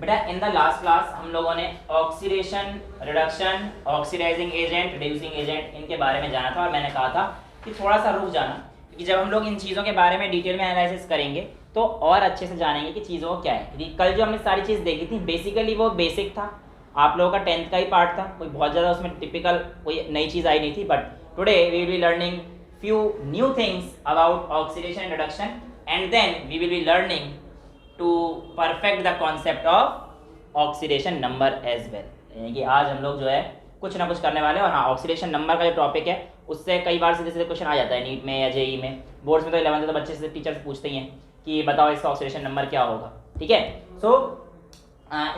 बेटा in the last class हम लोगों ने oxidation, reduction, oxidizing agent, reducing agent इनके बारे में जाना था और मैंने कहा था कि थोड़ा सा रुक जाना, क्योंकि जब हम लोग इन चीज़ों के बारे में डिटेल में एनालिसिस करेंगे तो और अच्छे से जानेंगे कि चीज़ों को क्या है। क्योंकि कल जो हमने सारी चीज़ देखी थी बेसिकली वो बेसिक था, आप लोगों का 10th का ही पार्ट था, कोई बहुत ज़्यादा उसमें टिपिकल कोई नई चीज़ आई नहीं थी। But today we will be learning few new things about oxidation and reduction, and then we will be learning to perfect the concept of oxidation number as well। यानी कि आज हम लोग जो है कुछ ना कुछ करने वाले हैं। और हाँ, ऑक्सीडेशन नंबर का जो टॉपिक है उससे कई बार सीधे सीधे क्वेश्चन आ जाता है नीट में या जेई में, बोर्ड्स में तो 11th तो बच्चे से टीचर से पूछते ही हैं कि बताओ इसका ऑक्सीडेशन नंबर क्या होगा। ठीक है, सो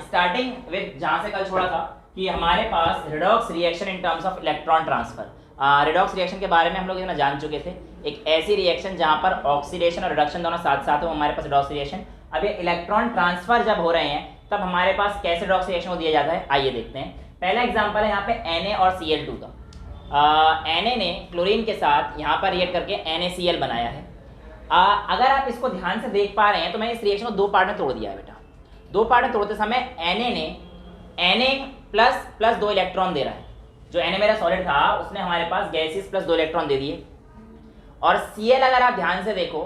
स्टार्टिंग विद जहाँ से कल छोड़ा था कि हमारे पास redox reaction in terms of electron transfer. Redox reaction के बारे में हम लोग इतना जान चुके थे, एक ऐसी रिएक्शन जहाँ पर ऑक्सीडेशन और रिडक्शन दोनों साथ साथ हो, हमारे पास रिडॉक्स रिएक्शन। अब ये इलेक्ट्रॉन ट्रांसफर जब हो रहे हैं तब हमारे पास कैसे रिडॉक्स रिएक्शन को दिया जाता है, आइए देखते हैं। पहला एग्जांपल है यहाँ पे Na और Cl2 का। Na ने क्लोरीन के साथ यहाँ पर रिएक्ट करके NaCl बनाया है। अगर आप इसको ध्यान से देख पा रहे हैं तो मैंने इस रिएक्शन को दो पार्ट में तोड़ दिया है बेटा। दो पार्ट में तोड़ते समय Na ने Na++ 2 इलेक्ट्रॉन दे रहा है। जो Na मेरा सॉलिड था उसने हमारे पास गैसेस +2 इलेक्ट्रॉन दे दिए। और Cl अगर आप ध्यान से देखो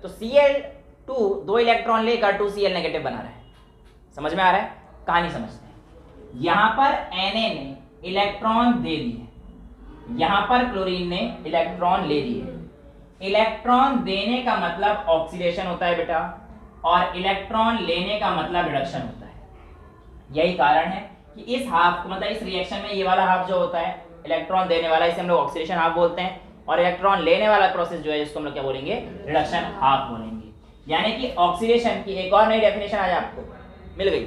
तो Cl2 2 इलेक्ट्रॉन लेकर 2Cl नेगेटिव बना रहा है। समझ में आ रहा है? कहानी समझते हैं। यहाँ पर Na ने इलेक्ट्रॉन दे दिए, यहाँ पर क्लोरीन ने इलेक्ट्रॉन ले दिए। इलेक्ट्रॉन देने का मतलब ऑक्सीडेशन होता है बेटा, और इलेक्ट्रॉन लेने का मतलब रिडक्शन होता है। यही कारण है कि इस हाफ मतलब इस रिएक्शन में ये वाला हाफ जो होता है इलेक्ट्रॉन देने वाला, इसे हम लोग ऑक्सीडेशन हाफ बोलते हैं, और इलेक्ट्रॉन लेने वाला प्रोसेस जो है जिसको हम लोग क्या बोलेंगे, रिडक्शन हाफ बोलेंगे। यानी कि ऑक्सीडेशन की एक और नई डेफिनेशन आज आपको मिल गई,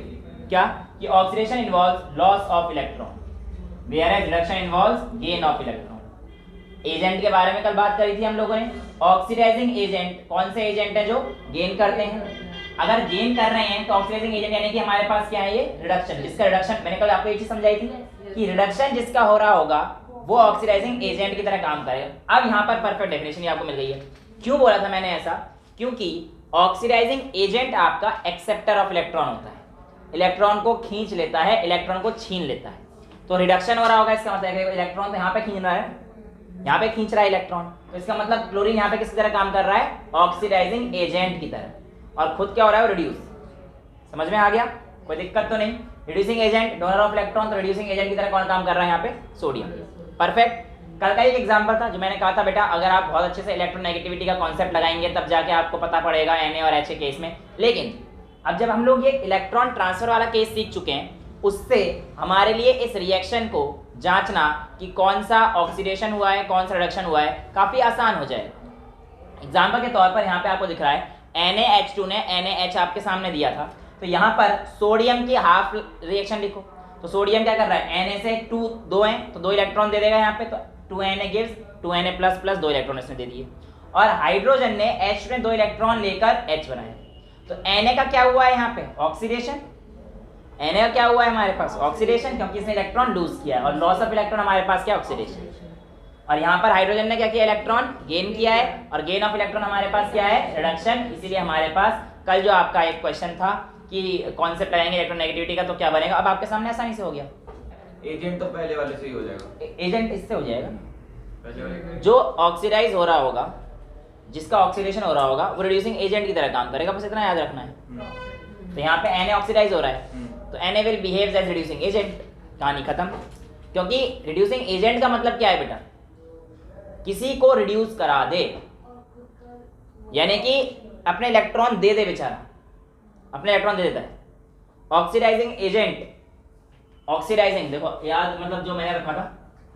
क्या कि oxidation involves loss of electron whereas reduction involves gain of electron. Agent के बारे में कल बात करी थी हम लोगों ने। ऑक्सीडाइजिंग एजेंट कौन से एजेंट है जो गेन करते हैं? अगर गेन कर रहे हैं तो ऑक्सीडाइजिंग एजेंट यानी कि हमारे पास क्या है, ये रिडक्शन। जिसका रिडक्शन मैंने कल आपको एक चीज समझाई थी कि रिडक्शन जिसका हो रहा होगा वो ऑक्सीडाइजिंग एजेंट की तरह काम करेगा। अब यहाँ पर परफेक्ट डेफिनेशन आपको मिल गई है। क्यों बोला था मैंने ऐसा? क्योंकि ऑक्सीडाइजिंग एजेंट आपका एक्सेप्टर ऑफ इलेक्ट्रॉन होता है, इलेक्ट्रॉन को खींच लेता है, इलेक्ट्रॉन को छीन लेता है। तो रिडक्शन हो रहा होगा, इसका मतलब है इलेक्ट्रॉन तो यहाँ पे खींच रहा है, यहाँ पे खींच रहा है इलेक्ट्रॉन, तो इसका मतलब क्लोरीन यहाँ पे किसकी तरह काम कर रहा है, ऑक्सीडाइजिंग एजेंट की तरह। और खुद क्या हो रहा है, रिड्यूस। समझ में आ गया? कोई दिक्कत तो नहीं? Reducing agent, donor of electron, तो रिड्यूसिंग एजेंट की तरह कौन काम कर रहा है यहाँ पे, सोडियम। परफेक्ट। कल का एक एग्जांपल था जो मैंने कहा था बेटा अगर आप बहुत अच्छे से इलेक्ट्रोनेगेटिविटी का कॉन्सेप्ट लगाएंगे तब जाके आपको पता पड़ेगा Na और Ha केस में। लेकिन अब जब हम लोग ये इलेक्ट्रॉन ट्रांसफर वाला केस सीख चुके हैं, उससे हमारे लिए इस रिएक्शन को जांचना कि कौन सा ऑक्सीडेशन हुआ है, कौन सा रिडक्शन हुआ है, काफी आसान हो जाएगा। एग्जाम्पल के तौर पर यहाँ पे आपको दिख रहा है NaH2 ने NaH आपके सामने दिया था, तो यहाँ पर सोडियम की हाफ रिएक्शन लिखो। तो सोडियम क्या कर रहा है, Na से 2 हैं तो 2 इलेक्ट्रॉन दे देगा यहाँ पे, तो 2Na गिव्स 2Na++ 2 इलेक्ट्रॉन इसने दे दिए। और हाइड्रोजन ने H ने 2 इलेक्ट्रॉन लेकर H बनाया, तो Na का क्या हुआ है यहाँ पे, ऑक्सीडेशन। Na का क्या हुआ है हमारे पास, ऑक्सीडेशन, क्योंकि इसने इलेक्ट्रॉन लूज किया है, और लॉस ऑफ इलेक्ट्रॉन हमारे पास क्या, ऑक्सीडेशन। और यहाँ पर हाइड्रोजन ने क्या किया, इलेक्ट्रॉन गेन किया है, और गेन ऑफ इलेक्ट्रॉन हमारे पास क्या है, रिडक्शन। इसीलिए हमारे पास कल जो आपका एक क्वेश्चन था कि कॉन्सेप्ट लगाएंगे इलेक्ट्रोनेगेटिविटी का तो क्या बनेगा, अब आपके सामने आसानी से हो गया। एजेंट तो पहले वाले से ही हो जाएगा, एजेंट इससे हो जाएगा, पहले वाले जो ऑक्सीडाइज हो रहा होगा, जिसका ऑक्सीडेशन हो रहा होगा वो रिड्यूसिंग एजेंट की तरह काम करेगा, बस इतना याद रखना है। तो यहाँ पे Na ऑक्सीडाइज हो रहा है तो Na will behave as reducing agent, कहानी खत्म। क्योंकि रिड्यूसिंग एजेंट का मतलब क्या है बेटा, किसी को रिड्यूस करा दे, यानी कि अपने इलेक्ट्रॉन दे दे, बेचारा अपने इलेक्ट्रॉन दे देता है। ऑक्सीडाइजिंग एजेंट, ऑक्सीडाइजिंग देखो याद, मतलब जो मैंने रखा था,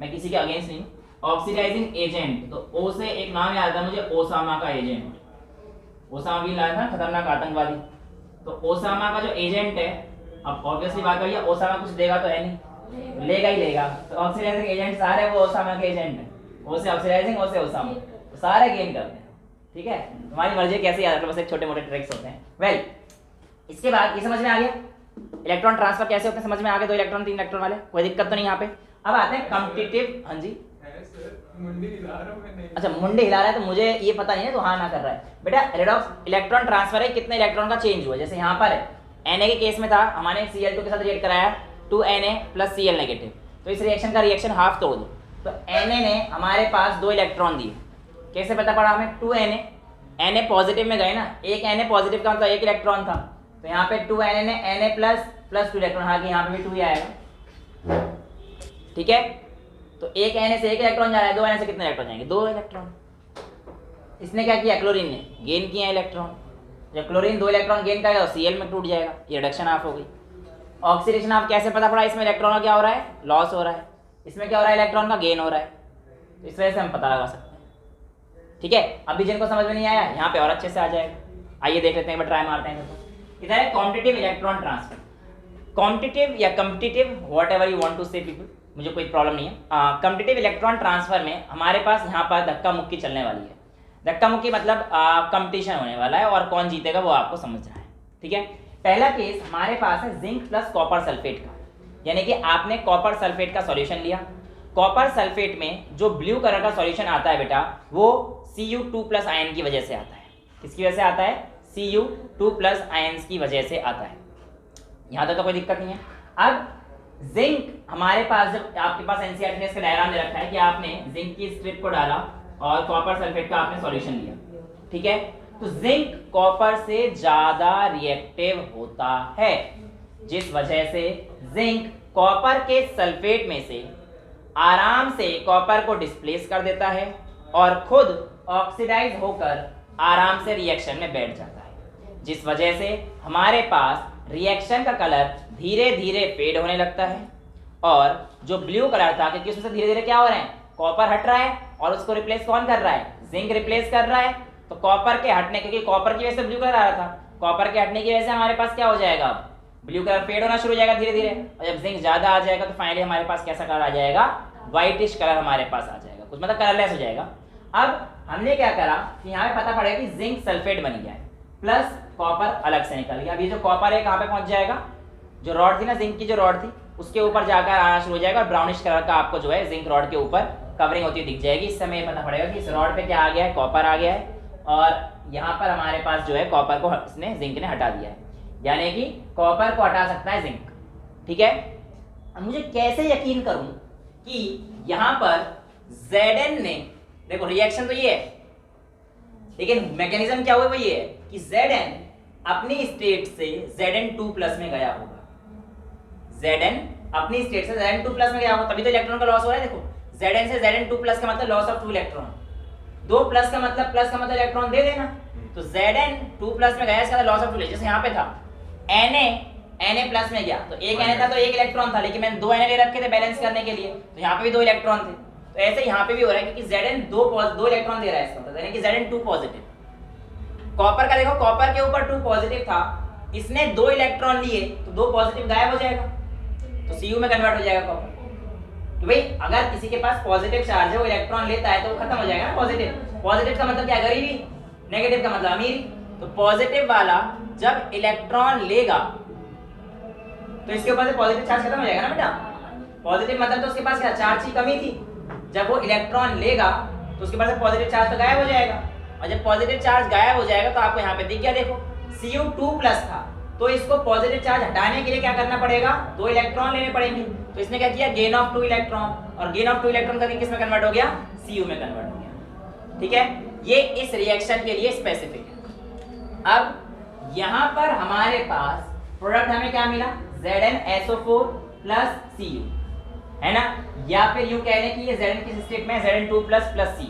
मैं किसी के अगेंस्ट नहीं। ऑक्सीडाइजिंग एजेंट, तो ओ से एक नाम याद था मुझे, ओसामा का एजेंट। ओसामा भी लाया था खतरनाक आतंकवादी, तो ओसामा का जो एजेंट है, अब ऑब्वियसली बात है ओसामा कुछ देगा तो है नहीं, लेगा ही लेगा। तो ऑक्सीडाइजिंग एजेंट सारे वो ओसामा के एजेंट हैं, ओ से ऑक्सीडाइजिंग, ओ से ओसामा, तो सारे गेन करते हैं। ठीक है, तुम्हारी मर्जी कैसे याद रखो, बस एक छोटे मोटे ट्रिक्स होते हैं। वेल, इसके बाद ये समझ में आ गया इलेक्ट्रॉन ट्रांसफर कैसे होते हैं, समझ में आ गया, 2 इलेक्ट्रॉन 3 इलेक्ट्रॉन वाले, कोई दिक्कत तो नहीं यहाँ पे। अब आते हैं कॉम्पिटिटिव। हाँ जी, मुंडी हिला रहा हूं मैं, नहीं। अच्छा मुंडे हिला रहा है तो मुझे ये पता नहीं है, तो हाँ ना कर रहा है बेटा। रेडॉक्स इलेक्ट्रॉन ट्रांसफर है, कितने इलेक्ट्रॉन का चेंज हुआ, जैसे यहाँ पर है Na के केस में था हमारे Cl2 के साथ रिएक्ट कराया 2Na प्लस Cl नेगेटिव, तो इस रिएक्शन का रिएक्शन हाफ तोड़ दो, तो Na ने हमारे पास 2 इलेक्ट्रॉन दिए। कैसे पता पड़ा हमें? 2Na, Na पॉजिटिव में गए ना, एक Na पॉजिटिव का मतलब 1 इलेक्ट्रॉन था, तो यहाँ पे 2Na ने Na प्लस 2 इलेक्ट्रॉन, हाँ कि यहाँ पे भी 2 ही आएगा, ठीक है। तो एक Na से 1 इलेक्ट्रॉन जा रहा है, 2 Na से कितने इलेक्ट्रॉन जाएंगे? 2 इलेक्ट्रॉन। इसने क्या किया? क्लोरीन ने गेन किया इलेक्ट्रॉन, जब क्लोरीन 2 इलेक्ट्रॉन गेन करेगा तो Cl में टूट जाएगा, ये रिडक्शन ऑफ हो गई। ऑक्सीडेशन ऑफ कैसे पता पड़ा? इसमें इलेक्ट्रॉन का क्या हो रहा है? लॉस हो रहा है, इसमें क्या हो रहा है? इलेक्ट्रॉन का गेन हो रहा है, तो इस वजह से हम पता लगा सकते हैं, ठीक है। अभी जिनको समझ में नहीं आया यहाँ पे और अच्छे से आ जाएगा। आइए देख लेते हैं, ट्राई मारते हैं। इधर है कॉम्पिटिटिव इलेक्ट्रॉन ट्रांसफर, कॉम्पिटिटिव या competitive whatever you want to say people, मुझे कोई प्रॉब्लम नहीं है। कम्पिटिटिव इलेक्ट्रॉन ट्रांसफर में हमारे पास यहाँ पर धक्का मुक्की चलने वाली है। धक्का मुक्की मतलब कंपटीशन होने वाला है और कौन जीतेगा वो आपको समझना है, ठीक है। पहला केस हमारे पास है जिंक प्लस कॉपर सल्फेट का, यानी कि आपने कॉपर सल्फेट का सॉल्यूशन लिया। कॉपर सल्फेट में जो ब्लू कलर का सॉल्यूशन आता है बेटा, वो Cu2+ आयन की वजह से आता है। किसकी वजह से आता है? Cu2+ आयन्स की वजह से आता है। यहाँ तक तो कोई दिक्कत नहीं है। अब जिंक हमारे पास, जब आपके पास एनसीईआरटी ने इसका डायग्राम दे रखा है कि आपने जिंक की स्ट्रिप को डाला और कॉपर सल्फेट का आपने सॉल्यूशन लिया, ठीक है। तो जिंक कॉपर से ज्यादा रिएक्टिव होता है, जिस वजह से जिंक कॉपर के सल्फेट में से आराम से कॉपर को डिस्प्लेस कर देता है और खुद ऑक्सीडाइज होकर आराम से रिएक्शन में बैठ जाता है, जिस वजह से हमारे पास रिएक्शन का कलर धीरे धीरे फेड होने लगता है। और जो ब्लू कलर था, क्योंकि उसमें से धीरे धीरे क्या हो रहे हैं? कॉपर हट रहा है और उसको रिप्लेस कौन कर रहा है? जिंक रिप्लेस कर रहा है। तो कॉपर के हटने, क्योंकि कॉपर की वजह से ब्लू कलर आ रहा था, कॉपर के हटने की वजह से हमारे पास क्या हो जाएगा? अब ब्लू कलर फेड होना शुरू हो जाएगा धीरे धीरे, और जब जिंक ज्यादा आ जाएगा तो फाइनली हमारे पास कैसा कलर आ जाएगा? व्हाइटिश कलर हमारे पास आ जाएगा, कुछ मतलब कलरलेस हो जाएगा। अब हमने क्या करा कि यहाँ पे पता पड़ेगा कि जिंक सल्फेट बन गया है प्लस कॉपर अलग से निकल गया। अब ये जो कॉपर है कहाँ पे पहुंच जाएगा? जो रॉड थी ना, जिंक की जो रॉड थी, उसके ऊपर जाकर आना शुरू हो जाएगा और ब्राउनिश कलर का आपको जो है जिंक रॉड के ऊपर कवरिंग होती हुई दिख जाएगी। इस समय पता पड़ेगा कि इस रॉड पे क्या आ गया है? कॉपर आ गया है, और यहाँ पर हमारे पास जो है कॉपर को इसने जिंक ने हटा दिया है, यानी कि कॉपर को हटा सकता है जिंक, ठीक है। अब मुझे कैसे यकीन करूं कि यहाँ पर Zn ने, देखो रिएक्शन तो ये है, लेकिन मैकेनिज्म क्या हुआ वो ये है कि Zn अपनी स्टेट से Zn2+ में गया होगा। Zn अपनी स्टेट से Zn2+ में गया होगा, तभी तो इलेक्ट्रॉन का लॉस हो रहा है। देखो Zn से Zn2+ का मतलब लॉस ऑफ 2 इलेक्ट्रॉन, 2+ का मतलब प्लस का मतलब इलेक्ट्रॉन दे देना, तो Zn2+ में गया, इसका लॉस ऑफ 2। जैसे यहाँ पे था Na+ में गया, तो एक Na था तो 1 इलेक्ट्रॉन था, लेकिन मैंने 2 Na ले रखे थे बैलेंस करने के लिए, तो यहाँ पे भी 2 इलेक्ट्रॉन थे। तो ऐसे यहाँ पे भी हो रहा है क्योंकि Zn 2 इलेक्ट्रॉन दे रहा है, इसका मतलब यानी कि Zn2 पॉजिटिव। कॉपर का देखो, कॉपर के ऊपर 2 पॉजिटिव था, इसने 2 इलेक्ट्रॉन लिए तो 2 पॉजिटिव गायब हो जाएगा, तो Cu में कन्वर्ट हो जाएगा कॉपर। तो भाई अगर किसी के पास पॉजिटिव चार्ज है, वो इलेक्ट्रॉन लेता है तो वो खत्म हो जाएगा ना पॉजिटिव। पॉजिटिव का मतलब क्या? गरीबी। नेगेटिव का मतलब अमीरी। तो पॉजिटिव वाला जब इलेक्ट्रॉन लेगा तो इसके ऊपर से पॉजिटिव चार्ज खत्म हो जाएगा ना बेटा। पॉजिटिव मतलब तो उसके पास क्या? चार्ज की कमी थी। जब वो इलेक्ट्रॉन लेगा तो उसके पास से पॉजिटिव चार्ज तो गायब हो जाएगा, और जब पॉजिटिव चार्ज गायब हो जाएगा तो आपको यहाँ पे दिख गया, देखो Cu2+ था, तो इसको पॉजिटिव चार्ज हटाने के लिए क्या करना पड़ेगा? 2 इलेक्ट्रॉन लेने पड़ेंगे। तो इसने क्या किया? गेन ऑफ 2 इलेक्ट्रॉन, और गेन ऑफ 2 इलेक्ट्रॉन करके किस में कन्वर्ट हो गया? Cu में कन्वर्ट हो गया, ठीक है। ये इस रिएक्शन के लिए स्पेसिफिक है। अब यहाँ पर हमारे पास प्रोडक्ट हमें क्या मिला? ZnSO4 प्लस Cu, है ना, या फिर यूं कह लें कि ये Zn की स्टेट में Zn2+ प्लस Cu,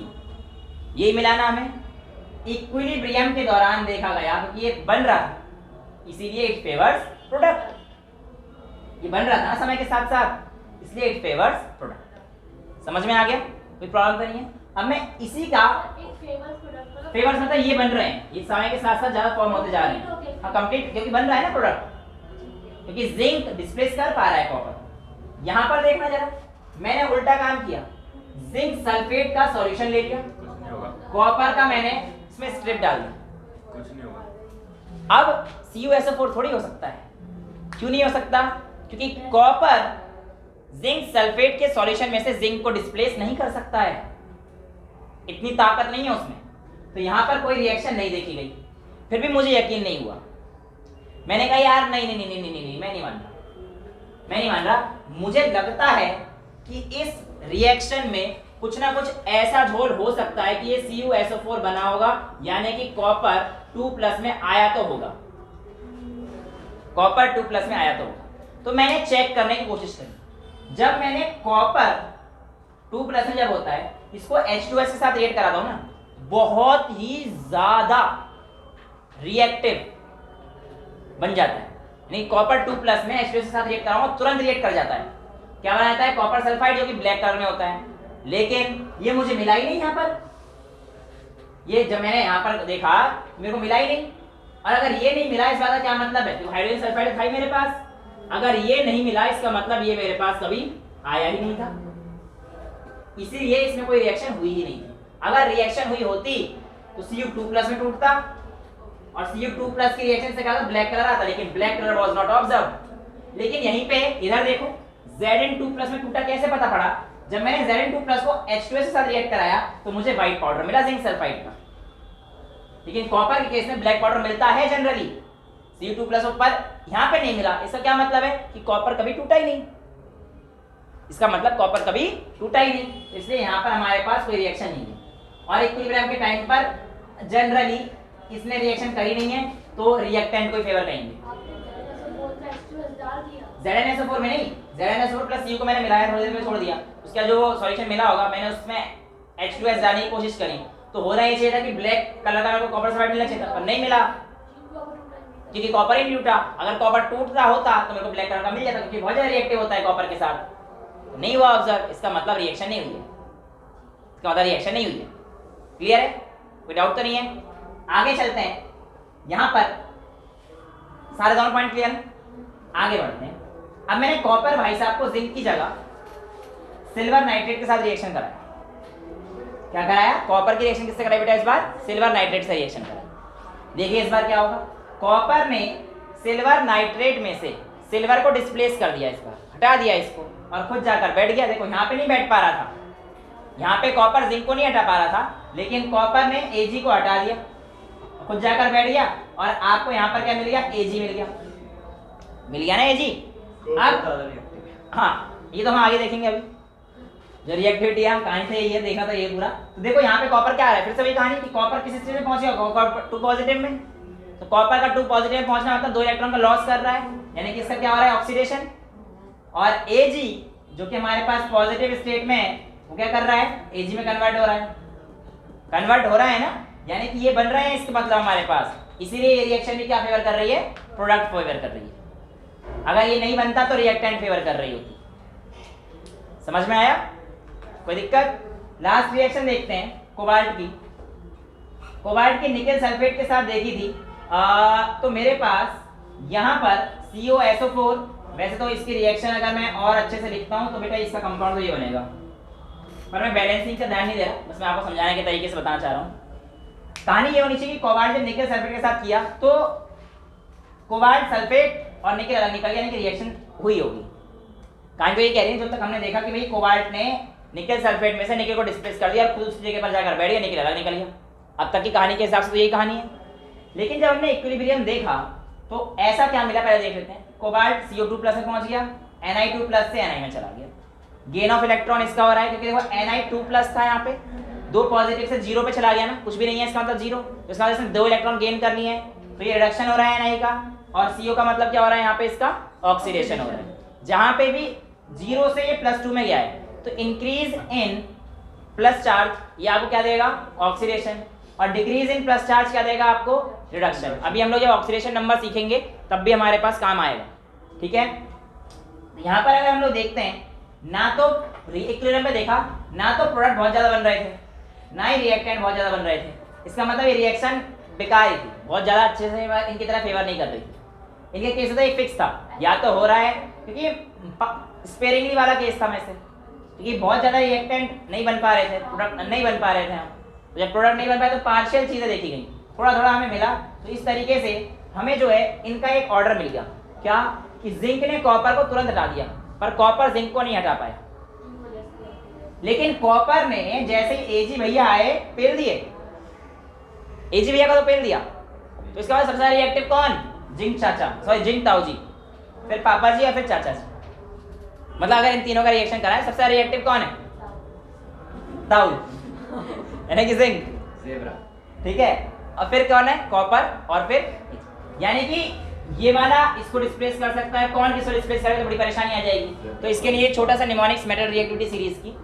ये मिलाना हमें इक्विलिब्रियम के दौरान देखा गया, क्योंकि ये बन रहा था, इसीलिए इट फेवर्स प्रोडक्ट। ये बन रहा था ना समय के साथ साथ, इसलिए इट फेवर्स प्रोडक्ट। समझ में आ गया? कोई प्रॉब्लम तो नहीं है। अब मैं इसी का फेवर्स मतलब ये बन रहे हैं, ये समय के साथ साथ ज्यादा फॉर्म होते जा रहे हैं। हाँ कंप्लीट, क्योंकि बन रहा है ना प्रोडक्ट, क्योंकि जिंक डिस्प्लेस कर पा रहा है कॉपर। यहाँ पर देखना जरा, मैंने उल्टा काम किया, जिंक सल्फेट का सॉल्यूशन ले लिया, कॉपर का मैंने इसमें स्ट्रिप डाल दी, कुछ नहीं होगा। अब CuSO4 थोड़ी हो सकता है। क्यों नहीं हो सकता? क्योंकि कॉपर जिंक सल्फेट के सॉल्यूशन में से जिंक को डिस्प्लेस नहीं कर सकता है, इतनी ताकत नहीं है उसमें। तो यहां पर कोई रिएक्शन नहीं देखी गई, फिर भी मुझे यकीन नहीं हुआ। मैंने कहा यार नहीं नहीं नहीं नहीं नहीं नहीं, मैं नहीं मान रहा। मुझे लगता है कि इस रिएक्शन में कुछ ना कुछ ऐसा झोल हो सकता है कि ये CuSO4 बना होगा, यानी कि कॉपर 2+ में आया तो होगा, कॉपर 2+ में आया तो होगा। तो मैंने चेक करने की कोशिश करी। जब मैंने कॉपर 2+ में जब होता है, इसको H2S के साथ रिएक्ट कराता हूं ना, बहुत ही ज्यादा रिएक्टिव बन जाता है। नहीं, कॉपर 2+ में H2S के साथ रिएक्ट कराऊंगा, तुरंत रिएक्ट कर जाता है। क्या बनाता है? कॉपर सल्फाइड, जो कि ब्लैक कलर में होता है। लेकिन ये मुझे मिला ही नहीं यहाँ पर। ये जब मैंने यहाँ पर देखा मेरे को मिला ही नहीं। और अगर ये नहीं मिला, इस बात का क्या मतलब है? तो हाइड्रोजन सल्फाइड था ही मेरे पास। अगर ये नहीं मिला, इसका मतलब ये मेरे पास कभी आया ही नहीं था, इसीलिए इसमें कोई रिएक्शन हुई ही नहीं थी। अगर रिएक्शन हुई होती तो Cu2+ में टूटता, और Cu2+ की रिएक्शन से क्या होता? ब्लैक कलर आता, लेकिन black colour was not observed. लेकिन यहीं पे इधर देखो, Zn2+ में टूटा, कैसे पता पड़ा? जब मैंने Zn2+ को H2S के साथ रिएक्ट कराया तो मुझे व्हाइट पाउडर मिला, जिंक सल्फाइड का। लेकिन कॉपर के केस में ब्लैक पाउडर मिलता है जनरली, Cu2+ ऊपर यहाँ पे नहीं मिला। इसका क्या मतलब है? कि कॉपर कभी टूटा ही नहीं। इसका मतलब कॉपर कभी टूटा ही नहीं, इसलिए यहाँ पर हमारे पास कोई रिएक्शन नहीं है। और इक्विलिब्रियम के टाइम पर जनरली इसने रिएक्शन करी नहीं है, तो रिएक्टेंट को फेवर करेंगे। ZnSO4 में नहीं, ZnSO4 प्लस Cu को मैंने मिलाया, थोड़ी देर में छोड़ दिया। उसका जो सॉल्यूशन मिला होगा, मैंने उसमें H2S डालने की कोशिश करी, तो होना ये चाहिए था कि ब्लैक कलर का को कॉपर सल्फाइड मिलना चाहिए था, पर नहीं मिला, क्योंकि कॉपर ही नहीं टूटा। अगर कॉपर टूट रहा होता तो मेरे को ब्लैक कलर का मिल जाता, क्योंकि बहुत ज्यादा रिएक्टिव होता है कॉपर के साथ। तो नहीं हुआ ऑब्जर्व, इसका मतलब रिएक्शन नहीं हुई है, इसका मतलब रिएक्शन नहीं हुई है। क्लियर है? कोई डाउट तो नहीं है? आगे चलते हैं। यहाँ पर सारे दोनों पॉइंट क्लियर हैं, आगे बढ़ते हैं। अब मैंने कॉपर भाई साहब को जिंक की जगह सिल्वर नाइट्रेट के साथ रिएक्शन कराया। क्या कराया? कॉपर की रिएक्शन किससे कराई बेटा? इस बार सिल्वर नाइट्रेट से रिएक्शन कराया। देखिए इस बार क्या होगा। कॉपर ने सिल्वर नाइट्रेट में से सिल्वर को डिस्प्लेस कर दिया, इस बार हटा दिया इसको, और खुद जाकर बैठ गया। देखो यहाँ पे नहीं बैठ पा रहा था, यहाँ पे कॉपर जिंक को नहीं हटा पा रहा था, लेकिन कॉपर ने Ag को हटा दिया, खुद जाकर बैठ गया, और आपको यहाँ पर क्या मिल गया? Ag मिल गया, मिल गया ना Ag। अब हाँ, ये तो हम आगे देखेंगे। अभी जो रिएक्टिविटी है कहानी से ये देखा था ये पूरा। तो देखो यहाँ पे कॉपर क्या आ रहा है, फिर से वही कहानी कि कॉपर किस स्टेज में पहुंचेगा? कॉपर 2 पॉजिटिव में। तो कॉपर का 2 पॉजिटिव में पहुंचना मतलब 2 इलेक्ट्रॉन का लॉस कर रहा है, यानी कि इसका क्या हो रहा है? ऑक्सीडेशन। और Ag जो कि हमारे पास पॉजिटिव स्टेट में है, वो क्या कर रहा है? Ag में कन्वर्ट हो रहा है, कन्वर्ट हो रहा है ना, यानी कि ये बन रहा है इसके मतलब हमारे पास। इसीलिए ये रिएक्शन भी क्या फेवर कर रही है? प्रोडक्ट फेवर कर रही है। अगर ये नहीं बनता तो रिएक्टेंट फेवर कर रही होती। समझ में आया? कोई दिक्कत? लास्ट रिएक्शन देखते हैं कोबाल्ट की। कोबाल्ट की निकेल सल्फेट के साथ देखी थी। तो मेरे पास यहाँ पर CuSO4, वैसे तो इसकी रिएक्शन अगर मैं और अच्छे से लिखता हूँ तो बेटा इसका कंपाउंड तो ये बनेगा, पर मैं बैलेंसिंग का ध्यान नहीं दे रहा, बस मैं आपको समझाने के तरीके से बताना चाह रहा हूँ। कहानी ये होनी चाहिए कि कोबाल्ट जब निकेल सल्फेट के साथ किया तो कोबाल्ट सल्फेट और निकेल अलग निकल गया, यानी कि रिएक्शन हुई होगी। कहानी तो ये कह रही है, जब तक हमने देखा कि भाई कोबाल्ट ने निकेल सल्फेट में से निकेल को डिस्प्लेस कर दिया और खुद उस जगह पर जाकर बैठ गया, निकेल अलग निकल गया। अब तक की कहानी के हिसाब से तो यही कहानी है। लेकिन जब हमने इक्विलिब्रियम देखा तो ऐसा क्या मिला, पहले देख लेते हैं। कोबाल्ट CO2+ में पहुंच गया, Na2+ से Na में चला गया। गेन ऑफ इलेक्ट्रॉन इसका हो रहा है, क्योंकि देखो Na2+ था, यहाँ पे 2 पॉजिटिव से 0 पे चला गया ना, कुछ भी नहीं है इसका मतलब 0। तो इसका मतलब 2 इलेक्ट्रॉन गेन कर लिए हैं, तो ये रिडक्शन हो रहा है Na का। और CO का मतलब क्या हो रहा है? यहाँ पे इसका ऑक्सीडेशन हो रहा है। जहां पे भी 0 से ये +2 में गया है तो इंक्रीज इन प्लस चार्ज, ये आपको क्या देगा? ऑक्सीडेशन। और डिक्रीज इन प्लस चार्ज क्या देगा आपको? रिडक्शन। अभी हम लोग जब ऑक्सीडेशन नंबर सीखेंगे तब भी हमारे पास काम आएगा, ठीक है। यहाँ पर अगर हम लोग देखते हैं, ना तो इक्विलिब्रियम में देखा, ना तो प्रोडक्ट बहुत ज्यादा बन रहे थे, ना ही रिएक्टेंट बहुत ज्यादा बन रहे थे। इसका मतलब ये रिएक्शन बेकार ही थी, बहुत ज्यादा अच्छे से इनकी तरह फेवर नहीं कर रही थी। इनके केस तो एक फिक्स था, या तो हो रहा है, क्योंकि स्पेरिंगली वाला केस था में से, क्योंकि बहुत ज्यादा रिएक्टेंट नहीं बन पा रहे थे, प्रोडक्ट नहीं बन पा रहे थे हम। तो जब प्रोडक्ट नहीं बन पाए तो पार्शियल चीजें देखी गई, थोड़ा थोड़ा हमें मिला। तो इस तरीके से हमें जो है इनका एक ऑर्डर मिल गया, क्या कि जिंक ने कॉपर को तुरंत हटा दिया, पर कॉपर जिंक को नहीं हटा पाया। लेकिन कॉपर ने जैसे ही Ag भैया आए पेल दिए, Ag भैया का तो पेल दिया, तो इसका मतलब सबसे ज्यादा रिएक्टिव कौन? जिंग चाचा, सॉरी जिंग ताऊ जी, फिर पापा जी या फिर चाचा जी। मतलब अगर इन तीनों का रिएक्शन कराएं, सबसे ज्यादा रिएक्टिव कौन है? ताऊ यानी कि जिंक, ज़ेब्रा। ठीक है। और फिर कौन है? कॉपर, और फिर यानी कि ये वाला इसको डिस्प्लेस कर सकता है, कौन किसको डिस्प्लेस करेगा तो बड़ी परेशानी आ जाएगी। तो इसके लिए छोटा सा निमोनिक्स मेटल रिएक्टिविटी सीरीज की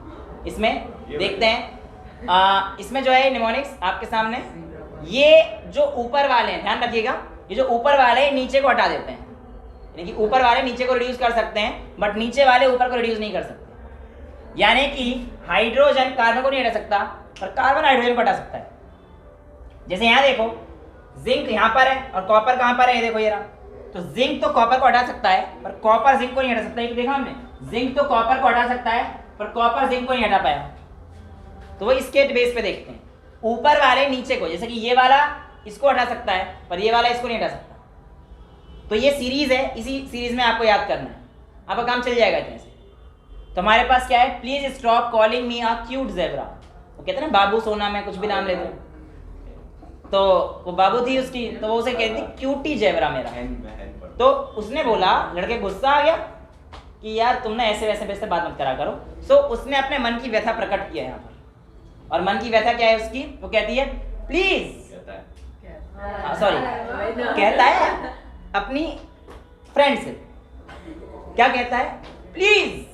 इसमें देखते हैं। इसमें जो है निमोनिक्स आपके सामने, ये जो ऊपर वाले हैं ध्यान रखिएगा, ये जो ऊपर वाले हैं नीचे को हटा देते हैं, यानी कि ऊपर वाले नीचे को रिड्यूस कर सकते हैं बट नीचे वाले ऊपर को रिड्यूस नहीं कर सकते। यानी कि हाइड्रोजन कार्बन को नहीं हटा सकता पर कार्बन हाइड्रोजन को हटा सकता है। जैसे यहाँ देखो जिंक यहाँ पर है और कॉपर कहाँ पर है, ये देखो ये रहा। तो जिंक तो कॉपर को हटा सकता है पर कॉपर जिंक को नहीं हटा सकता। ये तो देखा हमने, जिंक तो कॉपर को हटा सकता है पर कॉपर जिंक को नहीं हटा पाया। तो वो इसके बेस पे देखते हैं, ऊपर वाले नीचे को, जैसे कि ये वाला इसको हटा सकता है पर ये वाला इसको नहीं हटा सकता। तो ये सीरीज है, इसी सीरीज में आपको याद करना है, आपका काम चल जाएगा इतने से। तो हमारे पास क्या है? Please stop calling me a cute zebra. वो कहते हैं ना बाबू सोना में कुछ भी नाम लेते हैं, तो वो बाबू थी उसकी, तो वो उसे कहती थी क्यूटी ज़ेब्रा मेरा। तो उसने बोला, लड़के गुस्सा आ गया कि यार तुमने ऐसे वैसे बात मत करा करो। सो उसने अपने मन की व्यथा प्रकट किया यहाँ पर। और मन की व्यथा क्या है उसकी? वो कहती है प्लीज, सॉरी कहता है अपनी फ्रेंड से, क्या कहता है? Please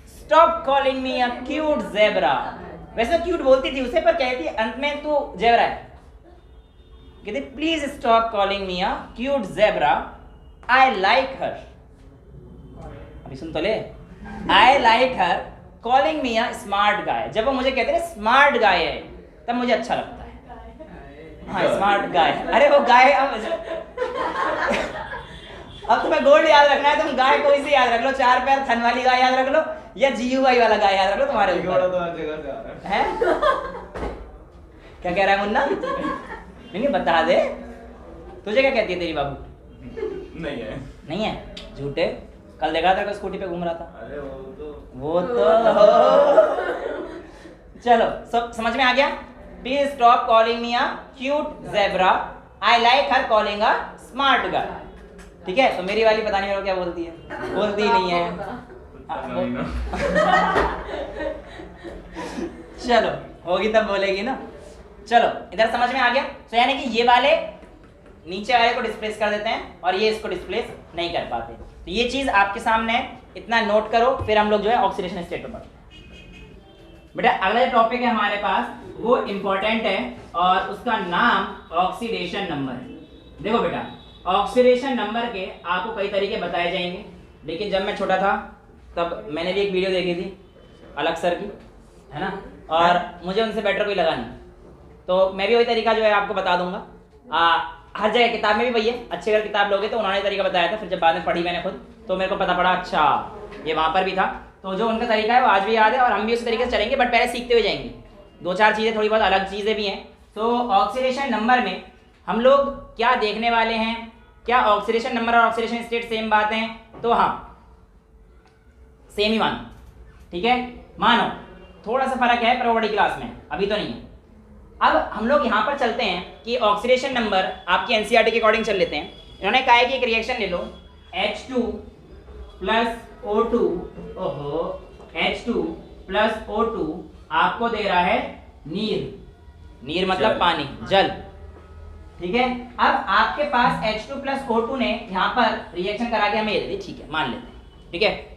stop calling me a cute zebra. वैसे तो क्यूट बोलती थी उसे, पर कहती है अंत में तू ज़ेब्रा है। कहती please stop calling me a cute zebra, I like her. अभी सुन तो ले, I like her calling me a smart guy. जब वो मुझे कहते हैं स्मार्ट गाय है तब मुझे अच्छा लगता है। हाँ स्मार्ट गाय, अरे वो गाय अब तुम्हें गोल्ड याद रखना है, तुम गाय कोई सी याद रख लो, 4 पैर थन वाली गाय याद रख लो या GUI वाला गाय याद रख लो, तुम्हारे ऊपर है। क्या कह रहा है मुन्ना? नहीं बता दे, तुझे क्या कहती है तेरी बाबू? नहीं है, नहीं है, झूठे। कल देखा था स्कूटी पे घूम रहा था। अरे वो तो चलो सब समझ में आ गया। Please stop calling me a cute zebra, I like her calling a smart गाय। ठीक है, तो मेरी वाली पता नहीं मेरे को क्या बोलती है, बोलती ही नहीं है। चलो होगी तब बोलेगी ना। चलो इधर समझ में आ गया। तो यानी कि ये वाले नीचे वाले को डिस्प्लेस कर देते हैं और ये इसको डिस्प्लेस नहीं कर पाते। तो ये चीज आपके सामने है, इतना नोट करो, फिर हम लोग जो है ऑक्सीडेशन स्टेट पर बढ़ते हैं। बेटा अगला जो टॉपिक है हमारे पास वो इंपॉर्टेंट है और उसका नाम ऑक्सीडेशन नंबर है। देखो बेटा ऑक्सीडेशन नंबर के आपको कई तरीके बताए जाएंगे, लेकिन जब मैं छोटा था तब मैंने भी एक वीडियो देखी थी अलग सर की, है ना, और मुझे उनसे बेटर कोई लगा नहीं, तो मैं भी वही तरीका जो है आपको बता दूंगा। हर जगह किताब में भी वही है, अच्छी अगर किताब लोगे तो उन्होंने तरीका बताया था, फिर जब बाद में पढ़ी मैंने खुद तो मेरे को पता पड़ा अच्छा ये वहाँ पर भी था। तो जो उनका तरीका है वो आज भी याद है और हम भी उसी तरीके से चलेंगे, बट पहले सीखते हुए जाएंगे। 2-4 चीज़ें थोड़ी बहुत अलग चीज़ें भी हैं। तो ऑक्सीडेशन नंबर में हम लोग क्या देखने वाले हैं? क्या ऑक्सीडेशन नंबर और ऑक्सीडेशन स्टेट सेम बात है? तो हाँ सेम ही मानो, ठीक है, मानो थोड़ा सा फर्क है पर वो बड़ी क्लास में, अभी तो नहीं है। अब हम लोग यहाँ पर चलते हैं कि ऑक्सीडेशन नंबर आपकी एनसीईआरटी के अकॉर्डिंग चल लेते हैं। इन्होंने कहा है कि एक रिएक्शन ले लो H2 प्लस O2, ओहो H2 प्लस O2 आपको दे रहा है नीर, नीर मतलब पानी, जल, ठीक है। अब आपके पास H2 प्लस O2 ने यहाँ पर रिएक्शन करा के हमें ये दे दी, ठीक है, मान लेते हैं, ठीक है।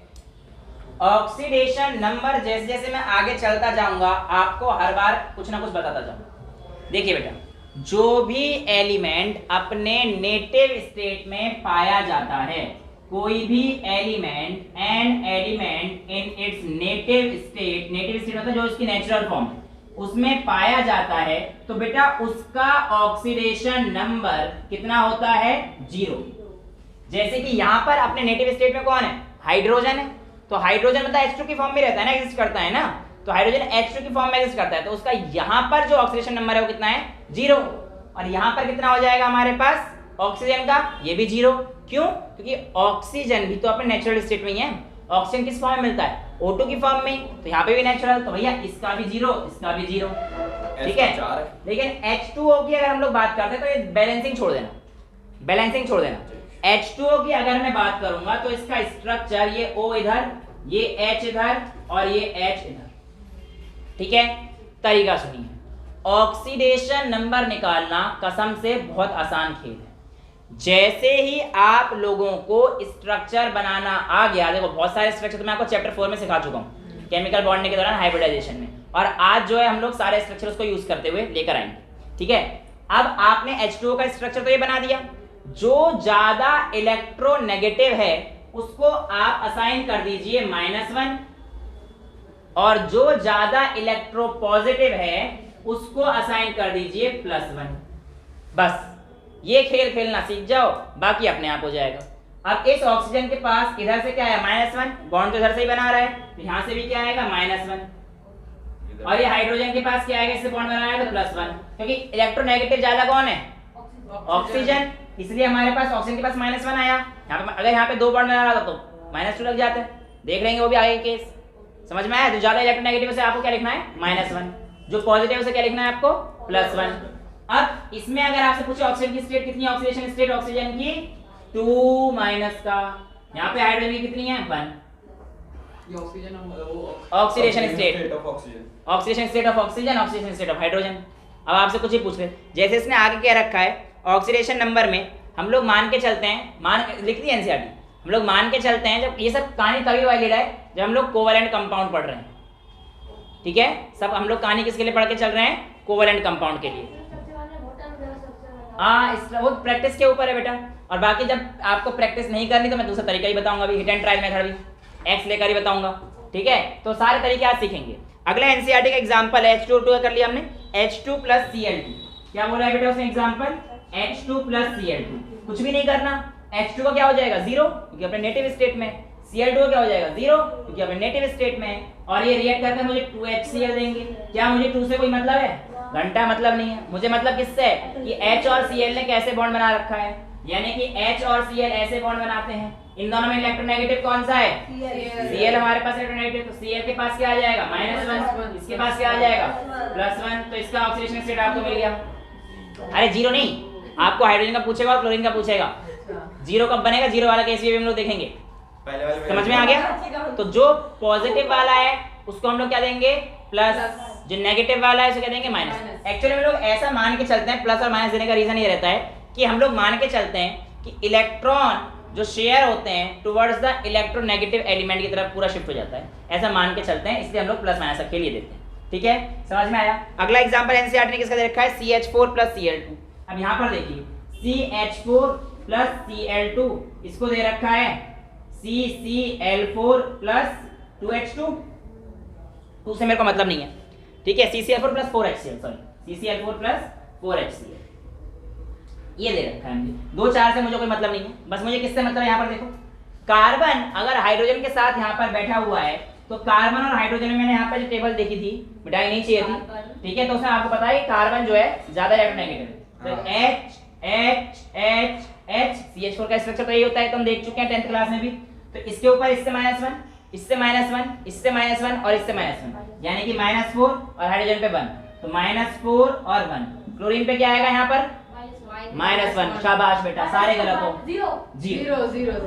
ऑक्सीडेशन नंबर जैसे जैसे मैं आगे चलता जाऊंगा आपको हर बार कुछ ना कुछ बताता जाऊंगा। देखिए बेटा, जो भी एलिमेंट अपने नेटिव स्टेट में पाया जाता है, कोई भी element, N element in its native state, native state मतलब जो इसकी नेचुरल फॉर्म है उसमें पाया जाता है, तो बेटा उसका ऑक्सीडेशन नंबर कितना होता है? 0। जैसे कि यहाँ पर अपने नेटिव स्टेट में कौन है? हाइड्रोजन है, तो हाइड्रोजन मतलब H2 की फॉर्म में रहता है ना, एग्जिस्ट करता है ना, तो हाइड्रोजन H2 की फॉर्म में एग्जिस्ट करता है, तो उसका यहाँ पर जो ऑक्सीडेशन नंबर है वो कितना है? 0। और यहाँ पर कितना हो जाएगा हमारे पास ऑक्सीजन का? ये भी 0। क्यों? क्योंकि ऑक्सीजन भी तो अपने नेचुरल स्टेट में ही है। ऑक्सीजन किस फॉर्म में मिलता है? O2 की फॉर्म में, तो यहाँ पे भी नेचुरल, तो भैया इसका भी 0, इसका भी 0, ठीक है। लेकिन H2O की अगर हम लोग बात करते हैं तो ये बैलेंसिंग छोड़ देना, बैलेंसिंग छोड़ देना। H2O की अगर मैं बात करूंगा तो इसका स्ट्रक्चर ये O इधर, ये H इधर और ये H इधर, ठीक है। तरीका सुनिए, ऑक्सीडेशन नंबर निकालना कसम से बहुत आसान खेल है। जैसे ही आप लोगों को स्ट्रक्चर बनाना आ गया, देखो बहुत सारे स्ट्रक्चर तो मैं आपको चैप्टर 4 में सिखा चुका हूँ केमिकल बॉन्डिंग के दौरान हाइब्रिडाइजेशन में, और आज जो है हम लोग सारे स्ट्रक्चर उसको यूज करते हुए लेकर आएंगे, ठीक है। अब आपने H2O का स्ट्रक्चर तो ये बना दिया, जो ज्यादा इलेक्ट्रोनेगेटिव है उसको आप असाइन कर दीजिए -1, और जो ज्यादा इलेक्ट्रोपॉजिटिव है उसको असाइन कर दीजिए +1। बस ये खेल खेलना सीख जाओ, बाकी अपने आप हो जाएगा। अब इस ऑक्सीजन के पास इधर से क्या है -1, बॉन्ड तो इधर से ही बना रहा है, तो यहां से भी क्या आएगा -1, और ये हाइड्रोजन के पास क्या आएगा, इससे बॉन्ड बना रहा है तो +1, क्योंकि इलेक्ट्रोनेगेटिव ज्यादा कौन है, ऑक्सीजन, इसलिए हमारे पास ऑक्सीजन के पास -1 आया। यहाँ पे अगर यहाँ पे 2 बॉन्ड बना रहा था तो -2 लग जाता है, देख लेंगे वो भी आगे केस, समझ में आया। जो ज्यादा इलेक्ट्रोनेगेटिव से आपको क्या लिखना है -1, जो पॉजिटिव से क्या लिखना है आपको +1। अब इसमें अगर आपसे पूछे ऑक्सीजन की स्टेट कितनी है, ऑक्सीडेशन स्टेट ऑक्सीजन की 2 माइनस का, यहाँ पे हाइड्रोजन की कितनी है 1, oxidation state of oxygen, oxidation state of oxygen, oxidation state of hydrogen. अब आपसे कुछ ही पूछ रहे, जैसे इसने आगे क्या रखा है, ऑक्सीडेशन नंबर में हम लोग मान के चलते हैं, लिख दी एनसीईआरटी, हम लोग मान के चलते हैं, जब ये सब कहानी तभी वैलिड है जब हम लोग कोवैलेंट कंपाउंड पढ़ रहे हैं, ठीक है। सब हम लोग कहानी किसके लिए पढ़ के चल रहे हैं, कोवैलेंट कंपाउंड के लिए। वो प्रैक्टिस के ऊपर है बेटा, और बाकी जब आपको प्रैक्टिस नहीं करनी तो मैं दूसरा तरीका ही बताऊंगा, अभी हिट एंड ट्रायल मेथड भी एक्स लेकर ही बताऊंगा, ठीक है। तो सारे तरीके आज सीखेंगे। अगला एनसीईआरटी का एग्जांपल है H2O कर लिया हमने, H2 + Cl2, क्या बोला है बेटा उसने एग्जांपल, H2 + Cl2, कुछ भी नहीं करना, H2 का क्या हो जाएगा 0 क्योंकि अपने नेटिव स्टेट में, Cl2 क्या हो जाएगा 0 क्योंकि अपने नेटिव स्टेट में, और ये रिएक्ट करके मुझे 2HCl देंगे। क्या मुझे 2 से कोई मतलब है, घंटा मतलब नहीं है, मुझे मतलब किससे है कि H और Cl ने कैसे बॉन्ड बना रखा है, यानी कि H और Cl ऐसे बॉन्ड बनाते हैं। इन दोनों में इलेक्ट्रोनेगेटिव कौन सा है, Cl हमारे पास इलेक्ट्रोनेगेटिव, तो Cl के पास क्या आ जाएगा -1, इसके पास क्या आ जाएगा +1, तो इसका ऑक्सीडेशन स्टेट आपको मिल गया। अरे 0 नहीं, आपको हाइड्रोजन का पूछेगा और क्लोरीन का पूछेगा, 0 कब बनेगा, 0 वाला केस भी हम लोग देखेंगे, समझ में आ गया। तो जो पॉजिटिव वाला है उसको हम लोग क्या देंगे प्लस, जो नेगेटिव वाला है उसको क्या देंगे माइनस। एक्चुअली हम लोग ऐसा मान के चलते हैं, प्लस और माइनस देने का रीजन ये रहता है कि हम लोग मान के चलते हैं कि इलेक्ट्रॉन जो शेयर होते हैं टुवर्ड्स द इलेक्ट्रोनेगेटिव एलिमेंट की तरफ पूरा शिफ्ट हो जाता है, ऐसा मान के चलते हैं, इसलिए हम लोग प्लस माइनस का खेल ये देते हैं, ठीक है, समझ में आया। अगला एग्जांपल एनसीईआरटी ने किसका दे रखा है, CH4 + Cl2। अब यहाँ पर देखिए CH4 + Cl2, इसको दे रखा है CCl4 + 2H2, 2 से मेरे को मतलब नहीं है, ठीक है, CCl4 + 4HCl, sorry CCl4 + 4HCl ये दे रखा है मुझे, 2 4 से मुझे कोई मतलब नहीं है, बस मुझे किससे मतलब है। यहाँ पर देखो कार्बन अगर हाइड्रोजन के साथ यहाँ पर बैठा हुआ है तो कार्बन और हाइड्रोजन में मैंने यहाँ पर जो टेबल देखी थी, मिटाई नहीं चाहिए थी, ठीक है, तो उसमें आपको पता है कार्बन जो है ज्यादा इलेक्ट्रोनेगेटिव है, तो H H H H CH4 का स्ट्रक्चर तो यही होता है, तो हम देख चुके हैं 10th क्लास में भी। तो इसके ऊपर इससे -1, इससे -1, इससे -1 और इससे -1, यानी कि -4 और हाइड्रोजन पे 1, तो -4 और 1। क्लोरीन पे क्या आएगा यहाँ पर -1। शाबाश बेटा, सारे गलत हो, 0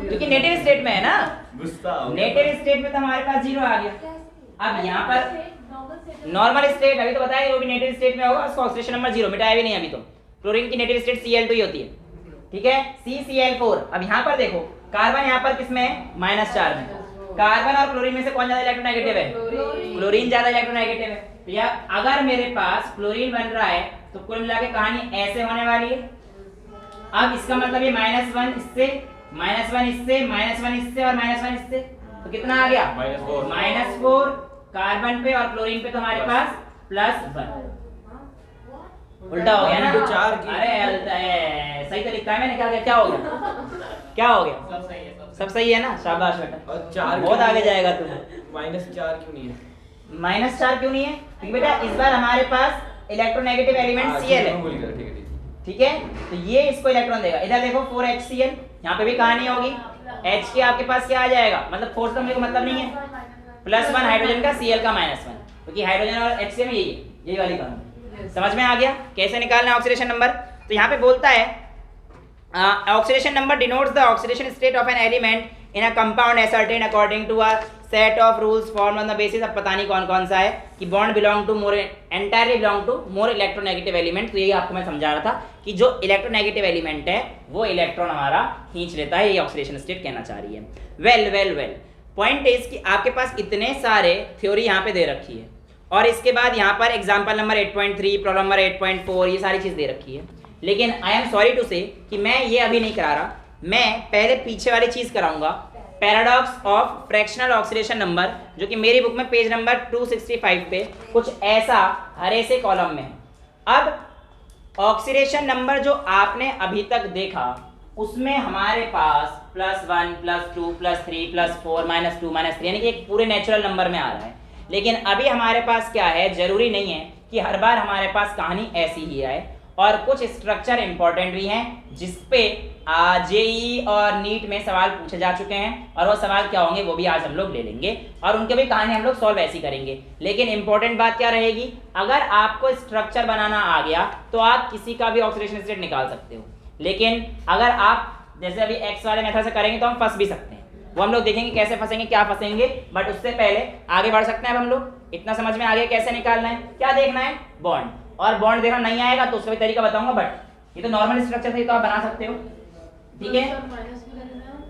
क्योंकि नेटिव स्टेट में है ना, नेटिव स्टेट में तो हमारे पास 0 आ गया। अब यहाँ पर नॉर्मल स्टेट अभी तो बताया वो भी नेटिव स्टेट में होगा, उसका ऑक्सीडेशन नंबर 0, मिटाया भी नहीं अभी तो। क्लोरीन की नेटिव स्टेट Cl2 ही होती है, ठीक है, CCl4। अब यहाँ पर देखो कार्बन यहाँ पर किसमें है -4 में, कार्बन और क्लोरीन में से कौन ज्यादा इलेक्ट्रोनेगेटिव है, क्लोरीन ज्यादा इलेक्ट्रोनेगेटिव है। तो या अगर मेरे पास क्लोरीन बन रहा है तो कुल मिला के कहानी ऐसे होने वाली है। अब इसका मतलब ये -1 इससे, -1 इससे, -1 इससे और -1 इससे, तो कितना आ गया -4 कार्बन पे, और क्लोरीन पे तो हमारे पास +1। उल्टा हो गया ना, अरे सही तो लिखा है मैंने, क्या हो गया, क्या हो गया, सब सही है ना, शाबाश बेटा, बहुत आगे जाएगा तू। -4 क्यों नहीं है, -4 क्यों नहीं है, क्योंकि बेटा इस बार हमारे पास इलेक्ट्रोनेगेटिव एलिमेंट Cl है, ठीक है, तो ये इसको इलेक्ट्रॉन देगा। इधर देखो 4HCl, यहाँ पे भी कहानी होगी, H के आपके पास क्या आ जाएगा, मतलब 4 से मेरे को मतलब नहीं है, +1 हाइड्रोजन का, Cl का -1, क्योंकि हाइड्रोजन और HCl में यही वाली कहानी। समझ में आ गया कैसे निकालना है ऑक्सीडेशन नंबर। तो यहाँ पे बोलता है oxidation number denotes the oxidation state of an element in a compound ascertain according to a set of rules form on the basis. अब पता नहीं कौन कौन सा है कि bond belong to more entirely belong to more electronegative element. तो यही आपको मैं समझा रहा था कि जो इलेक्ट्रोनेगेटिव एलिमेंट है वो इलेक्ट्रॉन हमारा खींच लेता है, ये ऑक्सीडेशन स्टेट कहना चाह रही है। वेल पॉइंट इज कि आपके पास इतने सारे थ्योरी यहाँ पे दे रखी है और इसके बाद यहाँ पर एग्जाम्पल नंबर 8.3 प्रॉब्लम नंबर 8.4 ये सारी चीज़ दे रखी है, लेकिन आई एम सॉरी टू से कि मैं ये अभी नहीं करा रहा, मैं पहले पीछे वाली चीज़ कराऊंगा, paradox of fractional oxidation number, जो कि मेरी बुक में पेज नंबर 265 पे कुछ ऐसा हरे से कॉलम में है। अब ऑक्सीडेशन नंबर जो आपने अभी तक देखा उसमें हमारे पास +1 +2 +3 +4 -2 -3 यानी कि एक पूरे नेचुरल नंबर में आ रहा है। लेकिन अभी हमारे पास क्या है, जरूरी नहीं है कि हर बार हमारे पास कहानी ऐसी ही आए, और कुछ स्ट्रक्चर इंपॉर्टेंट भी हैं जिसपे जेईई और नीट में सवाल पूछे जा चुके हैं, और वो सवाल क्या होंगे वो भी आज हम लोग ले लेंगे और उनके भी कहानी हम लोग सॉल्व ऐसी करेंगे। लेकिन इंपॉर्टेंट बात क्या रहेगी, अगर आपको स्ट्रक्चर बनाना आ गया तो आप किसी का भी ऑक्सीडेशन स्टेट निकाल सकते हो, लेकिन अगर आप जैसे अभी एक्स वाले मेथड से करेंगे तो हम फंस भी सकते हैं, वो हम लोग देखेंगे कैसे फंसेंगे क्या फंसेंगे। बट उससे पहले आगे बढ़ सकते हैं अब हम लोग, इतना समझ में आ गया कैसे निकालना है, क्या देखना है, बॉन्ड। और बॉन्ड देखना नहीं आएगा तो उसका भी तरीका बताऊंगा, बट ये तो नॉर्मल स्ट्रक्चर से तो आप बना सकते हो, ठीक है।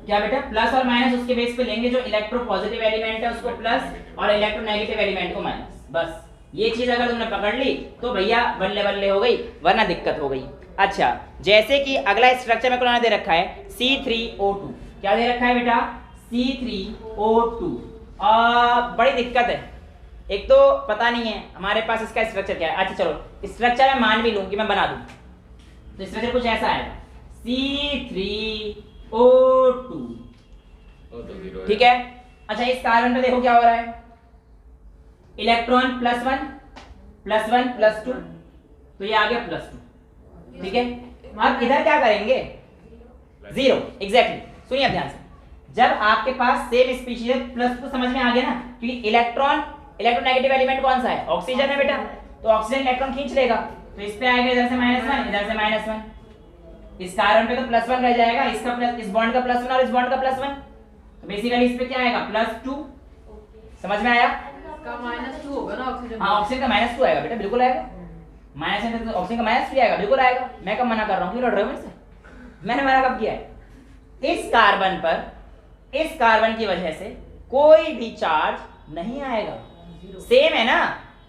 क्या बेटा, प्लस और माइनस उसके बेस पे लेंगे, जो इलेक्ट्रो पॉजिटिव एलिमेंट है उसको प्लस और इलेक्ट्रो नेगेटिव एलिमेंट को माइनस। बस ये चीज अगर तुमने पकड़ ली तो भैया बल्ले बल्ले हो गई, वरना दिक्कत हो गई। अच्छा, जैसे कि अगला स्ट्रक्चर में कौन दे रखा है, C3O2। क्या दे रखा है बेटा, C3O2। बड़ी दिक्कत है, एक तो पता नहीं है हमारे पास इसका स्ट्रक्चर क्या है। अच्छा चलो स्ट्रक्चर मैं मान भी लूं कि मैं बना दूं, तो स्ट्रक्चर कुछ ऐसा है, C3O2, ठीक है। अच्छा, इस कार्बन पे देखो क्या हो रहा है, इलेक्ट्रॉन +1 +1 +2, तो ये आ गया +2, ठीक है। अब इधर क्या करेंगे, 0, एग्जैक्टली। सुनिए ध्यान से, जब आपके पास सेम स्पीशीज है, +2 समझ में आ गया ना, क्योंकि इलेक्ट्रोनेगेटिव एलिमेंट कौन सा है, ऑक्सीजन है बेटा, तो ऑक्सीजन इलेक्ट्रॉन खींच लेगा, तो इस पे आएगा इधर से -1 इधर से -1, इस कार्बन पे तो +1 रह जाएगा, इसका प्लस, इस बॉन्ड का +1 और इस बॉन्ड का +1, तो बेसिकली इस पे क्या आएगा, +2। समझ में आया, का -2 होगा ना ऑक्सीजन। हाँ, ऑक्सीजन का -2 आएगा बेटा, बिल्कुल आएगा। माइनस है तो ऑक्सीजन का -3 आएगा, बिल्कुल आएगा। मैं कब मना कर रहा हूँ, क्यों लड़ रहे हो मेरे से, मैंने मना कब किया है। इस कार्बन पर, इस कार्बन की वजह से कोई भी चार्ज नहीं आएगा, सेम है ना,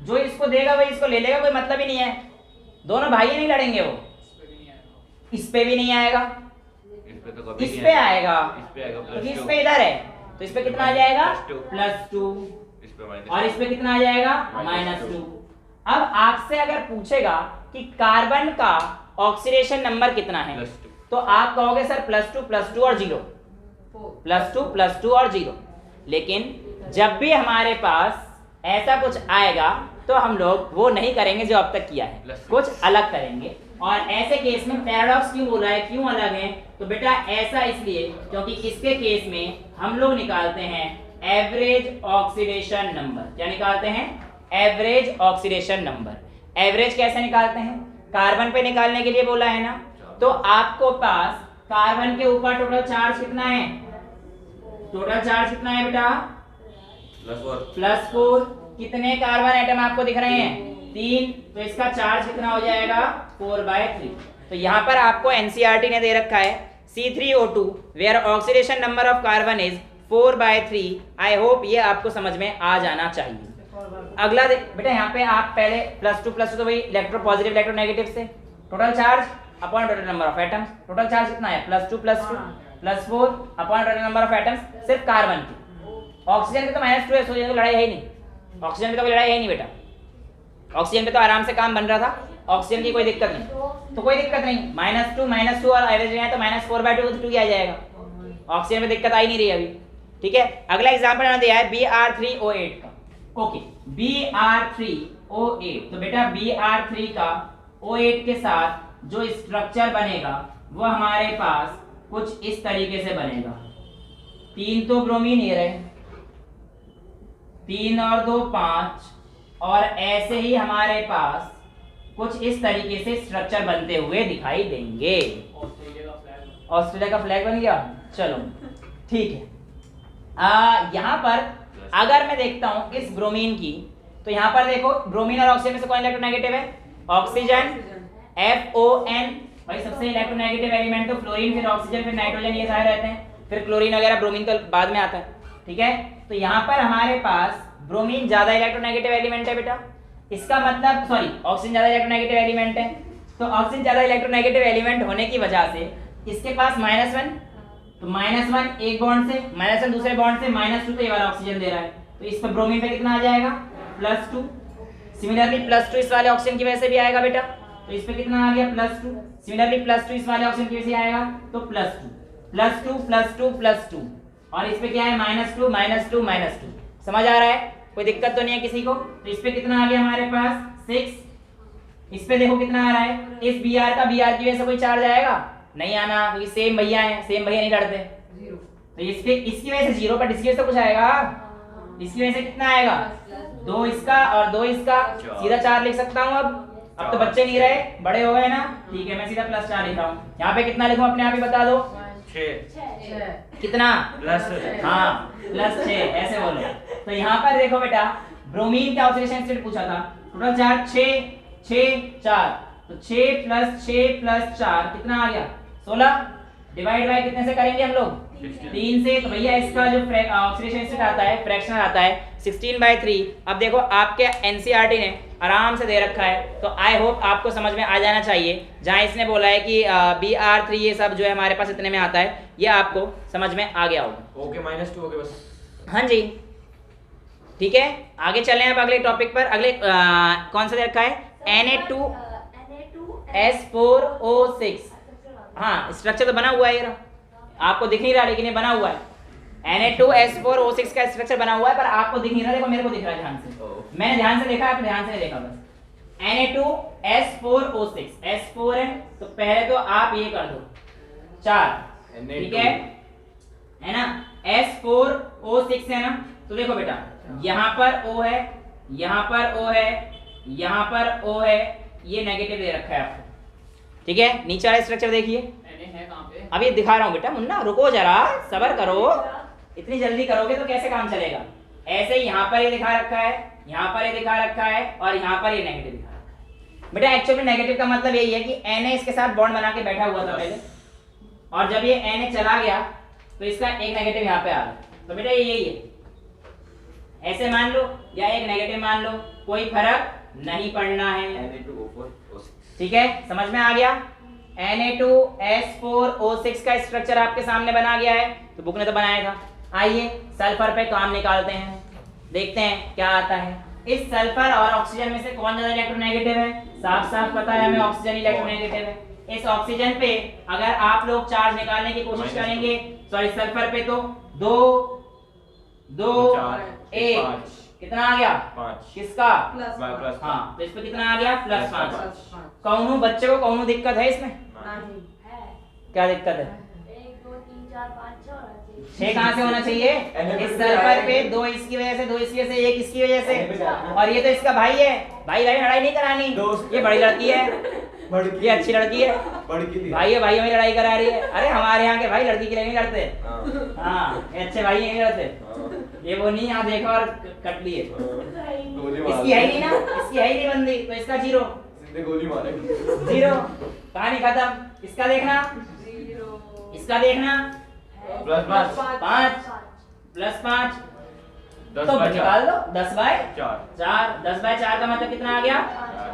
जो इसको देगा वही इसको ले लेगा, कोई मतलब ही नहीं है, दोनों भाई नहीं लड़ेंगे। वो इस पे भी नहीं आएगा, इस पे आएगा, क्योंकि इस पे इधर है, तो इस पे कितना आ जाएगा, +2, और इस पे कितना आ जाएगा, -2। अब आपसे अगर पूछेगा कि कार्बन का ऑक्सीडेशन नंबर कितना है, तो आप कहोगे सर +2 और 0, +2 और 0। लेकिन जब भी हमारे पास ऐसा कुछ आएगा तो हम लोग वो नहीं करेंगे जो अब तक किया है, कुछ अलग करेंगे। और ऐसे केस में पैराडॉक्स क्यों बोला है, क्यों अलग है, तो बेटा ऐसा इसलिए क्योंकि इसके केस में हम लोग निकालते हैं एवरेज ऑक्सीडेशन नंबर। क्या निकालते हैं, एवरेज ऑक्सीडेशन नंबर। एवरेज कैसे निकालते हैं, कार्बन पे निकालने के लिए बोला है ना, तो आपको पास कार्बन के ऊपर टोटल चार्ज कितना है, टोटल चार्ज कितना है बेटा, +4। कितने कार्बन एटम आपको दिख रहे हैं, 3, तो इसका चार्ज कितना हो जाएगा, 4/3। तो यहाँ पर आपको एनसीईआरटी ने दे रखा है C3O2 where oxidation number of carbon is 4/3। I hope ये आपको समझ में आ जाना चाहिए। अगला बेटा यहाँ पे आप पहले +2 तो वही इलेक्ट्रो पॉजिटिव इलेक्ट्रो नेगेटिव से, total charge upon total number of atoms, total charge कितना है, +2 +4 upon total number of atoms, सिर्फ कार्बन की। ऑक्सीजन पे तो -2 है, तो लड़ाई है ही नहीं, ऑक्सीजन पे तो कोई लड़ाई है नहीं बेटा, ऑक्सीजन पे तो आराम से काम बन रहा था, ऑक्सीजन की कोई दिक्कत नहीं, तो कोई दिक्कत नहीं, -2 और एवरेज है तो -4/2 तो 2 ही आ जाएगा, ऑक्सीजन में दिक्कत आ ही नहीं रही अभी, ठीक है। अगला एग्जांपल मैंने दिया है Br3O8 का, ओके, Br3O8, तो बेटा Br3 का O8 के साथ जो स्ट्रक्चर बनेगा वो हमारे पास कुछ इस तरीके से बनेगा। 3 तो ब्रोमीन ये रहे, 3 और 2 5, और ऐसे ही हमारे पास कुछ इस तरीके से स्ट्रक्चर बनते हुए दिखाई देंगे। ऑस्ट्रेलिया का फ्लैग बन गया। चलो ठीक है। यहाँ पर अगर मैं देखता हूँ इस ब्रोमीन की, तो यहाँ पर देखो ब्रोमीन और ऑक्सीजन में से कौन इलेक्ट्रोनेगेटिव है? Oxygen, FON। भाई सबसे इलेक्ट्रोनेगेटिव एलिमेंट तो फ्लोरीन, फिर ऑक्सीजन, फिर नाइट्रोजन, ये सारे रहते हैं। फिर क्लोरीन वगैरह, ब्रोमीन तो बाद में आता है। ठीक है, तो यहाँ पर हमारे पास ब्रोमीन ज्यादा इलेक्ट्रोनेगेटिव एलिमेंट है बेटा। इसका मतलब सॉरी, ऑक्सीजन ज्यादा इलेक्ट्रोनेगेटिव एलिमेंट है। तो ऑक्सीजन ज्यादा इलेक्ट्रोनेगेटिव एलिमेंट होने की वजह से इसके पास -1, तो -1 एक बॉन्ड से, -1 दूसरे बॉन्ड से, -2 तो ये वाला ऑक्सीजन दे रहा है, तो इस पर ब्रोमीन पे कितना आ जाएगा? +2। सिमिलरली +2 इस वाले ऑक्सीजन की वजह से भी आएगा बेटा, तो इस पे कितना आ गया? +2। सिमिलरली +2 इस वाले ऑक्सीजन की वजह से आएगा, तो +2 +2 +2 +2, और इस पे क्या है? -2 -2 -2। समझ आ रहा है? कोई दिक्कत तो नहीं है किसी को? तो इस पे कितना आ गया हमारे पास? 6। इस पे देखो कितना आ रहा है? इस Br का Br की वजह से कोई चार्ज आएगा? नहीं आना, क्योंकि सेम भैया हैं, सेम भैया नहीं लड़ते। 0। तो इस पे इसकी वजह से 0, पर इसकी वजह से कुछ आएगा। इसकी वजह से कितना आएगा? 2 इसका और 2 इसका, सीधा 4 लिख सकता हूँ। अब तो बच्चे नहीं रहे, बड़े हो गए ना। ठीक है, मैं सीधा +4 लिख रहा हूँ। यहाँ पे कितना लिखूं अपने आप ही बता दो? 6। कितना? हाँ +6, ऐसे बोलो। तो यहाँ पर देखो बेटा, ब्रोमीन का ऑक्सीडेशन स्टेट पूछा था। टोटल चार्ज 6 6 4, तो 6 + 6 + 4 कितना आ गया? 16। डिवाइड बाय कितने से करेंगे हम लोग? 3 से। तो भैया इसका जो ऑक्सीडेशन स्टेट आता है, फ्रैक्शनल आता है 16/3। अब देखो आपके एनसीईआरटी ने आराम से दे रखा है, तो आई होप आपको समझ में आ जाना चाहिए। जहां इसने बोला है कि Br3 ये सब जो है हमारे पास इतने में आता है, ये आपको समझ में आ गया होगा। ओके, -2 हो गया बस। हाँ जी, ठीक है, आगे चलें अब अगले टॉपिक पर। अगले कौन सा दे रखा है? Na2S4O6। हाँ, स्ट्रक्चर तो बना हुआ है, ये आपको दिख नहीं रहा लेकिन ये बना हुआ है। Na2S4O6 का स्ट्रक्चर बना हुआ है, पर आपको दिख नहीं रहा। देखो मेरे को दिख रहा है ध्यान से, मैंने ध्यान से देखा, आपने ध्यान से नहीं देखा बस। Na2S4O6, S4 है, तो पहले तो आप ये कर दो 4, ठीक है ना? S4O6 है ना? तो देखो बेटा, यहाँ पर O है, यहाँ पर O है, यहाँ पर O है, ये नेगेटिव दे रखा है आपको। ठीक है, नीचे वाला स्ट्रक्चर देखिए। है कहाँ पे? अब ये दिखा रहा हूँ बेटा, मुन्ना रुको जरा, सब्र करो। इतनी जल्दी करोगे तो कैसे काम चलेगा? ऐसे ही यहाँ पर ये दिखा रखा है, यहाँ पर ये दिखा रखा है, और यहाँ पर ये नेगेटिव दिखा रखा है। बेटा एक्चुअली नेगेटिव का मतलब यही है कि Na इसके साथ बॉन्ड बना के बैठा हुआ था पहले, और जब ये Na चला गया तो इसका एक नेगेटिव यहाँ पे आ गया। तो बेटा ये यही है, ऐसे मान लो या एक नेगेटिव मान लो, कोई फर्क नहीं पड़ना है। ठीक है, समझ में आ गया? Na2S4O6 का स्ट्रक्चर आपके सामने बना गया है, तो बुक ने तो बनाया था। आइए सल्फर पे काम निकालते हैं, देखते हैं क्या आता है। इस सल्फर और ऑक्सीजन में से कौन ज्यादा इलेक्ट्रोनेगेटिव है? साफ साफ पता है हमें, ऑक्सीजन इलेक्ट्रोनेगेटिव है। इस ऑक्सीजन पे अगर आप लोग चार्ज निकालने की कोशिश करेंगे, सॉरी सल्फर पे, तो 2 2 1 कितना आ गया? 5। किसका? प्लस। हाँ, तो इस पे कितना आ गया? +5। कौनो बच्चे को कौनो दिक्कत है इसमें? क्या दिक्कत है? 6 कहाँ से होना चाहिए? इस सल्फर पे 2 इसकी वजह से, 2 इसकी वजह से, 1 इसकी वजह से, और ये तो इसका भाई है। भाई लड़ाई नहीं करानी, ये बड़ी लड़की है, ये अच्छी लड़की है, भाई है, भाई में लड़ाई करा रही है। अरे हमारे यहाँ के भाई लड़की के लिए नहीं लड़ते। हाँ, ये अच्छे भाई नहीं लड़ते। ये वो नहीं, यहाँ देखा और कट लिए। इसकी है ही नहीं ना, इसकी है ही नहीं बंदी, तो इसका 0 गोली मारे। 0, कहानी खत्म। इसका देखना, इसका देखना, +5 +5 तो निकाल दो 10/4। 10/4 का मतलब कितना आ गया? आ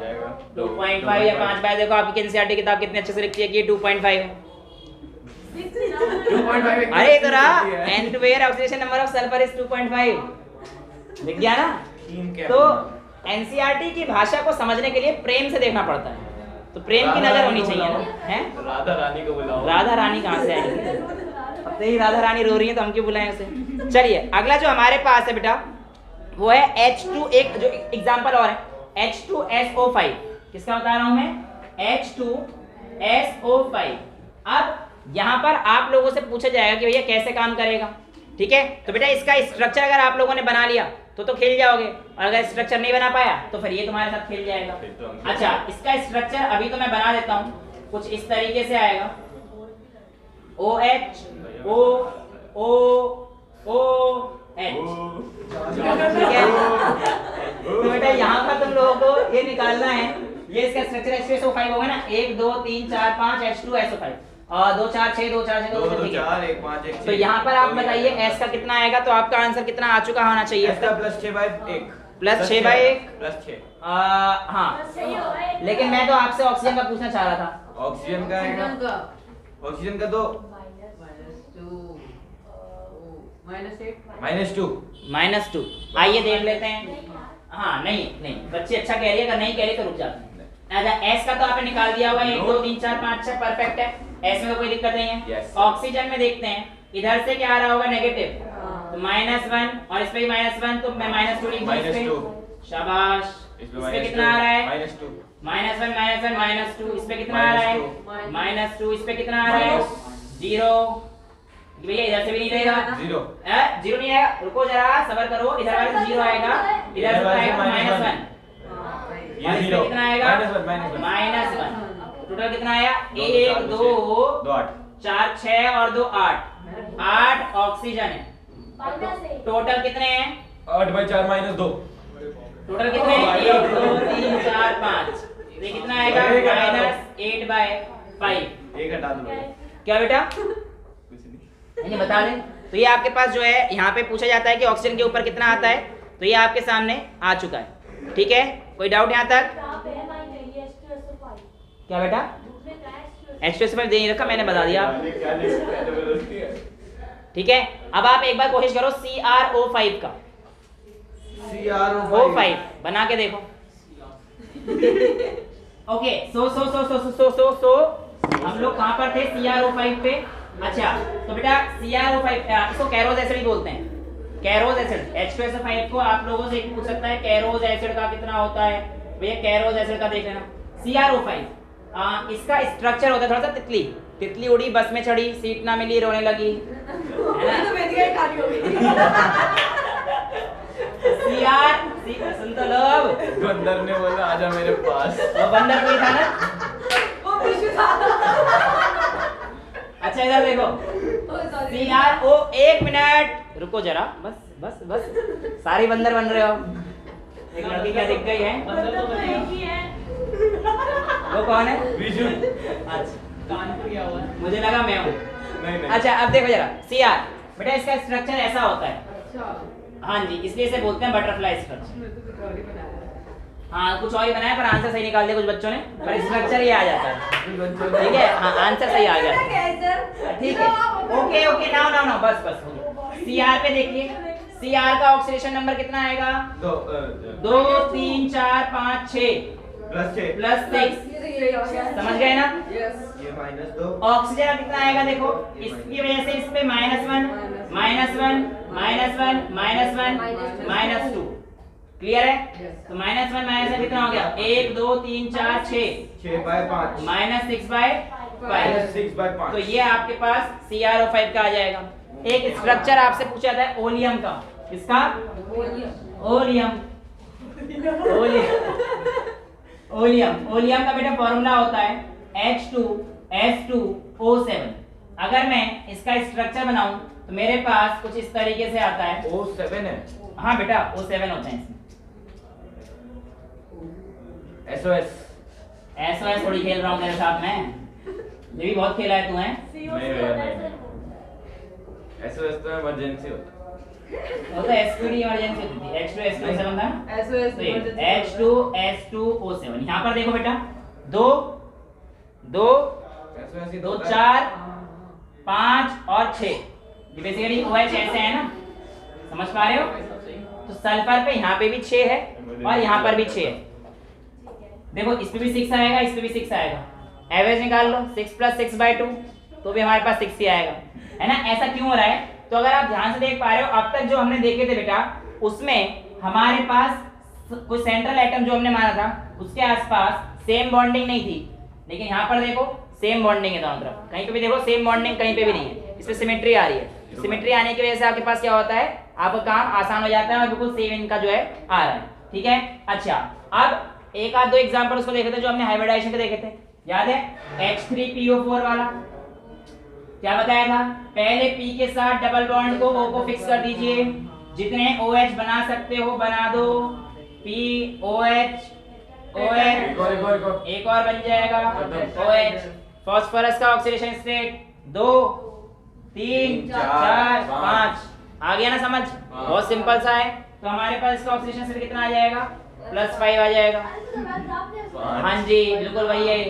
जाएगा 2.5 या 5। देखो आपकी एनसीईआरटी किताब कितने अच्छे से लिखती है कि ये 2.5 है। 2.5। अरे इधर आ, n to where oxidation number of sulfur is 2.5 लिख दिया ना? तो एनसीईआरटी की भाषा को समझने के लिए प्रेम से देखना पड़ता है, तो प्रेम की नजर होनी चाहिए ना। हैं? राधा रानी को बुलाओ। राधा रानी कहाँ से आएगी? अब तो ही राधा रानी रो रही है, तो हम क्यों बुलाएं उसे? चलिए अगला जो हमारे पास है बेटा, वो है H2, एक जो एग्जांपल और है H2SO5। किसका बता रहा हूं मैं? H2SO5। अब यहाँ पर आप लोगों से पूछा जाएगा कि भैया कैसे काम करेगा। ठीक है, तो बेटा इसका स्ट्रक्चर अगर आप लोगों ने बना लिया तो खेल जाओगे, और अगर स्ट्रक्चर नहीं बना पाया तो फिर ये तुम्हारे साथ खेल जाएगा। अच्छा, इसका स्ट्रक्चर अभी तो मैं बना देता हूँ, कुछ इस तरीके से आएगा। OH OH। ठीक है, तो बेटा यहाँ पर तुम लोगों को ये निकालना है, ये इसका स्ट्रक्चर H2SO5 होगा ना, 1 2 3 4 5 H2SO5 और 2 4 6 2 4 6 2 2 ठीक 4 है। 1 5 1 तो यहाँ पर आप बताइए S का कितना आएगा, तो आपका आंसर कितना आ चुका होना चाहिए इसका plus 6 by 1 plus 6 by 1 plus 6। हाँ, लेकिन मैं तो आपसे ऑक्सीजन का पूछना चाह रहा था। ऑक्सीजन का आएगा, ऑक्सीजन का तो -2 आइए देख लेते हैं। हाँ नहीं नहीं, बच्चे अच्छा कह रही है, अगर नहीं कह रही तो रुक जाते हैं। अच्छा, S का तो आपने निकाल दिया होगा, 1 2 3 4 5 6 परफेक्ट है, S में तो कोई दिक्कत नहीं है। Yes. ऑक्सीजन में देखते हैं, इधर से क्या आ रहा होगा नेगेटिव, तो -1 और इस पे भी -1, तो मैं -2 लिख दूं इस पे। शाबाश, इस पे कितना आ रहा है -2 -1 -2, इस पे कितना आ रहा है -2, इस पे कितना आ रहा है 0। भैया इधर से भी नहीं रहेगा 0 0 नहीं आएगा, रुको जरा सब्र करो, इधर वाले से 0 आएगा, इधर से आएगा -1 ये 0 कितना आएगा -1 टोटल कितना आया 1 2 2 8 4 6 और 2 8 ऑक्सीजन है। टोटल कितने हैं 8 बाय 4 -2 टोटल कितने हैं 1 2 3 4 5, ये कितना आएगा -8 बाय 5। एक हटा दो क्या बेटा कुछ नहीं नहीं बता दें। तो ये आपके पास जो है यहाँ पे पूछा जाता है कि ऑक्सीजन के ऊपर कितना आता है, तो ये आपके सामने आ चुका है। ठीक है, कोई डाउट यहाँ तक? क्या बेटा H2SO5 दे नहीं रखा, मैंने बता दिया। ठीक है, अब आप एक बार कोशिश करो CrO5 का, O5 बना के देखो। ओके, सो हम लोग कहाँ पर थे CrO5 पे। अच्छा, तो बेटा CrO5 इसको कैरोज एसिड भी बोलते हैं, कैरोज एसिड। H2SO5 को आप लोगों से एक पूछ सकता है कैरोज एसिड का कितना होता है, भैया कैरोज एसिड का देख लेना। CrO5 इसका स्ट्रक्चर होता है थोड़ा सा तितली, तितली उड़ी बस में चढ़ी, सीट ना मिली रोने लगी, है ना? सुन तो लो, बंदर ने बोला आजा मेरे पास, वो बंदर कोई था ना। अच्छा इधर देखो CrO, 1 मिनट रुको जरा, बस बस बस, सारी बंदर बन रहे हो। एक लड़की क्या दिख गई है, वो कौन है? विजू। अच्छा कानपुर क्या हुआ, मुझे लगा मैं हूँ। नहीं अच्छा अब देखो जरा Cr, बेटा इसका स्ट्रक्चर ऐसा होता है। हाँ जी, इसलिए इसे बोलते हैं बटरफ्लाई स्ट्रक्चर। हाँ कुछ और ही बनाया, पर आंसर सही निकाल दिया कुछ बच्चों ने, पर स्ट्रक्चर ये आ जाता है। ठीक है, हाँ आंसर सही आ गया। ठीक है, ओके ओके, नाउ बस बस हो गया। Cr पे देखिए, Cr का ऑक्सीडेशन नंबर कितना आएगा 2 3 4 5 6 प्लस 6, समझ गए ना? ये -2 ऑक्सीजन कितना आएगा देखो, इसकी वजह से इस पे -1 -2, क्लियर है? तो -1 कितना हो गया 1 2 3 4 6 बाय 5 -6 बाय 5, 6 बाय 5। तो ये आपके पास CrO5 का आ जाएगा। एक स्ट्रक्चर आपसे पूछा था ओलियम का, किसका? ओलियम ओलियम का बेटा फॉर्मूला होता है H2S2O7। अगर मैं इसका स्ट्रक्चर बनाऊं तो मेरे पास कुछ इस तरीके से आता है। O7 है। हाँ बेटा O7 होता है इसमें। SOS थोड़ी खेल रहा हूँ तेरे साथ में, ये भी बहुत खेला है तू, है? SOS तो इमरजेंसी होता है। वो तो SQD इमरजेंसी होती थी, H2SO7 था ना? H2S2O7। यहाँ पर देखो बेटा 2 2 2 4 5 और 6, ये बेसिकली OH ऐसे है ना, समझ पा रहे हो? तो सल्फर पे यहाँ पे भी 6 है और यहाँ पर भी 6 है। देखो इस पे भी 6 आएगा, इस पे भी 6 आएगा, एवरेज निकाल लो 6 + 6/2, तो भी हमारे पास 6 ही आएगा, है ना? ऐसा क्यों हो रहा है? तो अगर आप ध्यान से देख पा रहे हो, अब तक जो हमने देखे थे बेटा, उसमें हमारे पास कोई सेंट्रल एटम जो हमने माना था उसके आसपास सेम बॉन्डिंग नहीं थी, लेकिन यहाँ पर देखो सेम बॉन्डिंग है दोनों तरफ। कहीं पे भी देखो सेम बॉन्डिंग कहीं पे भी नहीं है, इस पे सिमेट्री आ रही है। सिमेट्री आने की वजह से आपके पास क्या होता है, आपका काम आसान हो जाता है और बिल्कुल सेम इनका जो है आ रहा है। ठीक है, अच्छा अब एक आध दो एग्जांपल उसको देखे थे जो हमने हाइब्रिडाइजेशन के देखे थे, याद है? H3PO4 वाला, क्या बताया था? पहले P के साथ डबल बॉन्ड को O को फिक्स कर दीजिए, जितने OH बना सकते हो बना दो, POH OH एक और बन जाएगा OH। फास्फोरस का ऑक्सीडेशन स्टेट 2 3 4 5 आ गया ना समझ? बहुत सिंपल सा है। तो हमारे पास इसका ऑक्सीडेशन स्टेट कितना आ जाएगा? +5 आ जाएगा। हाँ जी बिल्कुल वही है।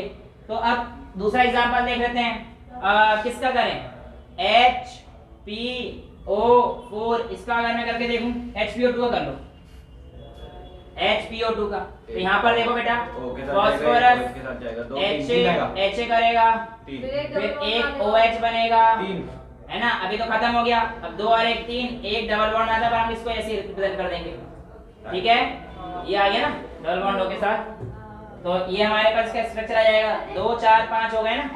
तो अब दूसरा एग्जांपल देख लेते हैं। किसका करें? HPO4 इसका अगर मैं करके देखूं, HPO2 का कर लो, HPO2 का। तो यहाँ पर देखो बेटा फास्फोरस HA करेगा, फिर एक OH बनेगा, है ना? अभी तो खत्म हो गया। अब 2 और 1 3, एक डबल बॉन्ड आता है पर हम इसको ऐसे रिप्रेजेंट कर देंगे, ठीक है? ये आ गया ना डबल बॉन्ड के साथ। तो ये हमारे पास क्या स्ट्रक्चर आ जाएगा? 2 4 5 हो गए ना?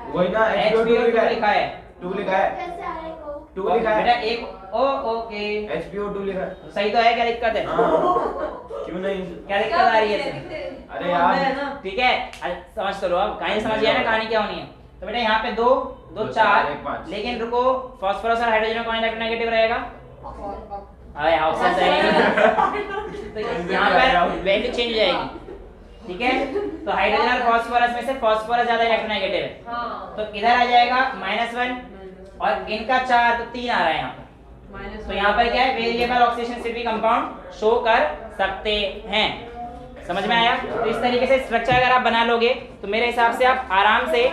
वही ना HPO2 लिखा है, 2 लिखा है, 2 लिखा है बेटा एक ओके HPO2 लिखा है। तो सही तो है, क्या दिक्कत है? क्यों नहीं? क्या दिक्कत आ रही है इसमें? अरे यार ठीक है समझ तो लो, अब कहानी समझ गया ना कहानी क्या होनी है। तो बेटा यहाँ पे 2 2 4, लेकिन रुको, फास्फोरस और हाइड्रोजन कौन इलेक्ट्रोनेगेटिव रहेगा? अरे ऑप्शन सही। तो यहाँ पर वैल्यू चेंज हो जाएगी, ठीक है? तो हाइड्रोजन और फास्फोरस में से फास्फोरस ज्यादा इलेक्ट्रोनेगेटिव है, तो इधर आ जाएगा -1 और इनका 4 तो 3 आ रहा है यहाँ पर। तो यहाँ पर क्या है? वेरिएबल ऑक्सीडेशन स्टेट भी कंपाउंड शो कर सकते हैं। समझ में आया? तो इस तरीके से स्ट्रक्चर अगर आप बना लोगे तो मेरे हिसाब से आप आराम से,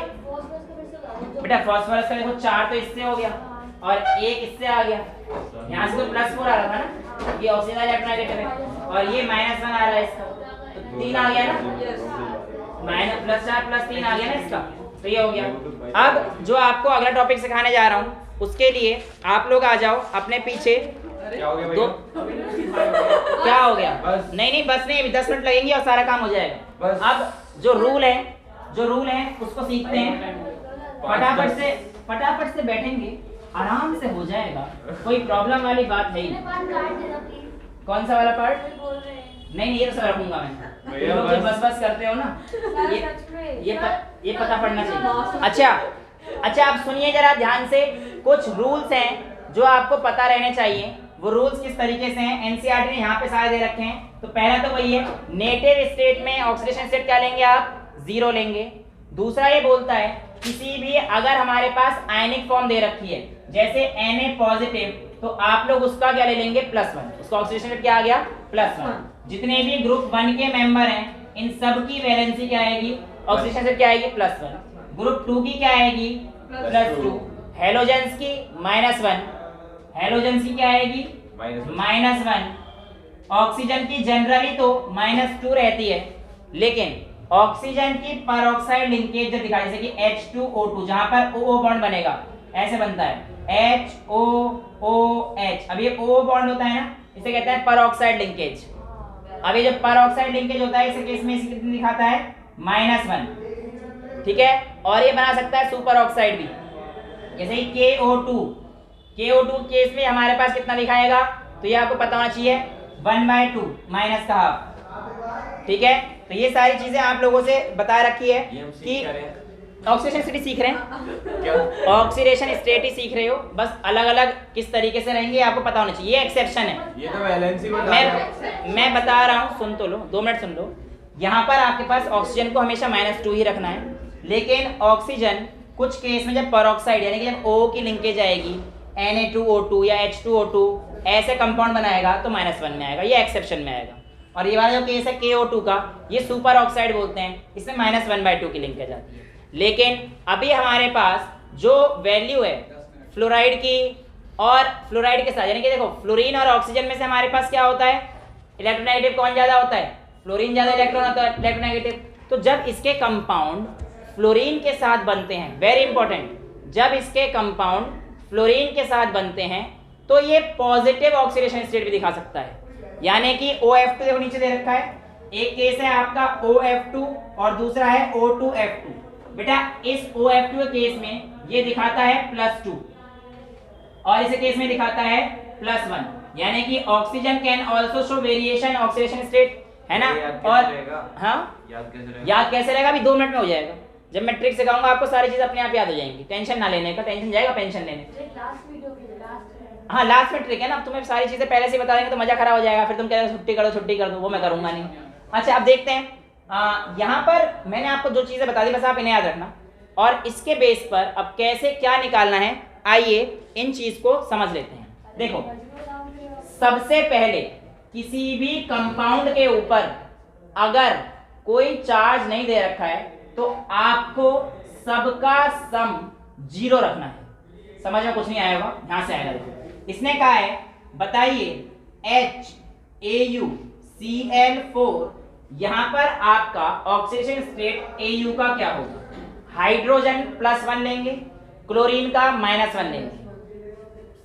बेटा फास्फोरस का देखो 4 तो इससे हो गया और 1 इससे आ गया, यहाँ से तो +4 आ रहा था ना, ये ऑक्सीजन इलेक्ट्रोनेगेटिव है, और ये -1 आ रहा है इसका, तो 3 आ गया ना, -+4 +3 आ गया ना इसका। तो ये हो गया। अब जो आपको अगला टॉपिक सिखाने जा रहा हूँ उसके लिए आप लोग आ जाओ अपने पीछे। क्या हो गया दो भैया? क्या हो गया? बस। नहीं बस नहीं, अभी 10 मिनट लगेंगे और सारा काम हो जाएगा। बस। अब जो रूल है उसको सीखते हैं। फटाफट से बैठेंगे, आराम से हो जाएगा, कोई प्रॉब्लम वाली बात नहीं। कौन सा वाला पार्ट? नहीं ये तो सब रखूंगा मैं। तुम लोग जो बस करते हो ना, ये पता पड़ना चाहिए। अच्छा आप सुनिए जरा ध्यान से। कुछ रूल्स हैं जो आपको पता रहने चाहिए। वो रूल्स किस तरीके से हैं? एनसीईआरटी ने यहाँ पे सारे दे रखे हैं। तो पहला तो वही है, नेटिव स्टेट में ऑक्सीडेशन स्टेट क्या लेंगे आप? 0 लेंगे। दूसरा ये बोलता है किसी भी अगर हमारे पास आयनिक फॉर्म दे रखी है जैसे Na पॉजिटिव, तो आप लोग उसका क्या ले लेंगे? +1। उसका ऑक्सीडेशन स्टेट क्या आ गया? +1। जितने भी ग्रुप 1 के मेंबर हैं इन सब की वैलेंसी क्या आएगी? ऑक्सीडेशन स्टेट क्या आएगी? +1। ग्रुप 2 की क्या आएगी? +2। हेलोजेंस की -1। हेलोजेंस की क्या आएगी? -1। ऑक्सीजन की जनरली तो -2 रहती है, लेकिन ऑक्सीजन की परऑक्साइड लिंकेज जो दिखाई, जैसे कि H2O2 जहां पर OO बॉन्ड बनेगा, ऐसे बनता है HOOH। अब ये OO बॉन्ड होता है ना, इसे कहते हैं परऑक्साइड लिंकेज। अब ये जो परऑक्साइड लिंकेज होता है इस केस में इसे कितनी दिखाता है? -1, ठीक है? और ये बना सकता है सुपर ऑक्साइड भी, जैसे कि KO2 केस में हमारे पास कितना दिखाएगा? तो ये आपको पता होना चाहिए 1/2 माइनस का हाफ, ठीक है? तो ये सारी चीजें आप लोगों से बता रखी है कि ऑक्सीडेशन स्टेट सीख रहे हैं क्या? ऑक्सीडेशन स्टेट ही सीख रहे हो, बस अलग अलग किस तरीके से रहेंगे आपको पता होना चाहिए। ये एक्सेप्शन है, ये तो वैलेंसी बता मैं बता रहा हूँ, सुन तो लो, 2 मिनट सुन लो। यहाँ पर आपके पास ऑक्सीजन को हमेशा -2 ही रखना है, लेकिन ऑक्सीजन कुछ केस में जब परऑक्साइड यानी कि जब O की लिंकेज आएगी Na2O2 या H2O2 ऐसे कंपाउंड बनाएगा तो -1 में आएगा, ये एक्सेप्शन में आएगा। और ये वाला जो केस है KO2 का, ये सुपर ऑक्साइड बोलते हैं, इसमें -1/2 की लिंकेज आती है। लेकिन अभी हमारे पास जो वैल्यू है फ्लोराइड की, और फ्लोराइड के साथ यानी कि देखो फ्लोरीन और ऑक्सीजन में से हमारे पास क्या होता है? इलेक्ट्रोनेगेटिव कौन ज्यादा होता है? फ्लोरीन ज्यादा इलेक्ट्रॉन होता है, इलेक्ट्रोनेगेटिव। तो जब इसके कंपाउंड फ्लोरीन के साथ बनते हैं, वेरी इंपॉर्टेंट, जब इसके कंपाउंड फ्लोरीन के साथ बनते हैं तो ये पॉजिटिव ऑक्सीडेशन स्टेट भी दिखा सकता है। यानी कि OF2 देखो नीचे दे रखा है, एक केस है आपका OF2 और दूसरा है O2F2। बेटा इस OF2 के केस में ये दिखाता है +2 और इस केस में दिखाता है +1, यानी कि oxygen can also show variation oxidation state, है ना? और हाँ याद कैसे रहेगा? याद कैसे रहेगा? अभी 2 मिनट में हो जाएगा। जब मैं ट्रिक सिखाऊंगा आपको सारी चीज़ अपने आप याद हो जाएंगी, टेंशन ना लेने का, टेंशन जाएगा पेंशन लेने। हाँ लास्ट में ट्रिक है ना, अब तुम्हें सारी चीज़ें पहले से बता देंगे तो मजा खराब हो जाएगा, फिर तुम कह रहे छुट्टी कर दो, वो मैं करूँगा नहीं। अच्छा अब देखते हैं, यहाँ पर मैंने आपको जो चीज़ें बता दी, बस आप इन्हें याद रखना, और इसके बेस पर अब कैसे क्या निकालना है, आइए इन चीज़ को समझ लेते हैं। देखो सबसे पहले किसी भी कंपाउंड के ऊपर अगर कोई चार्ज नहीं दे रखा है तो आपको सबका सम 0 रखना है। समझ में कुछ नहीं आया होगा, यहां से आएगा। देखो इसने कहा है बताइए HAuCl4, यहां पर आपका ऑक्सीडेशन स्टेट Au का क्या होगा, हाइड्रोजन +1 लेंगे, क्लोरीन का -1 लेंगे,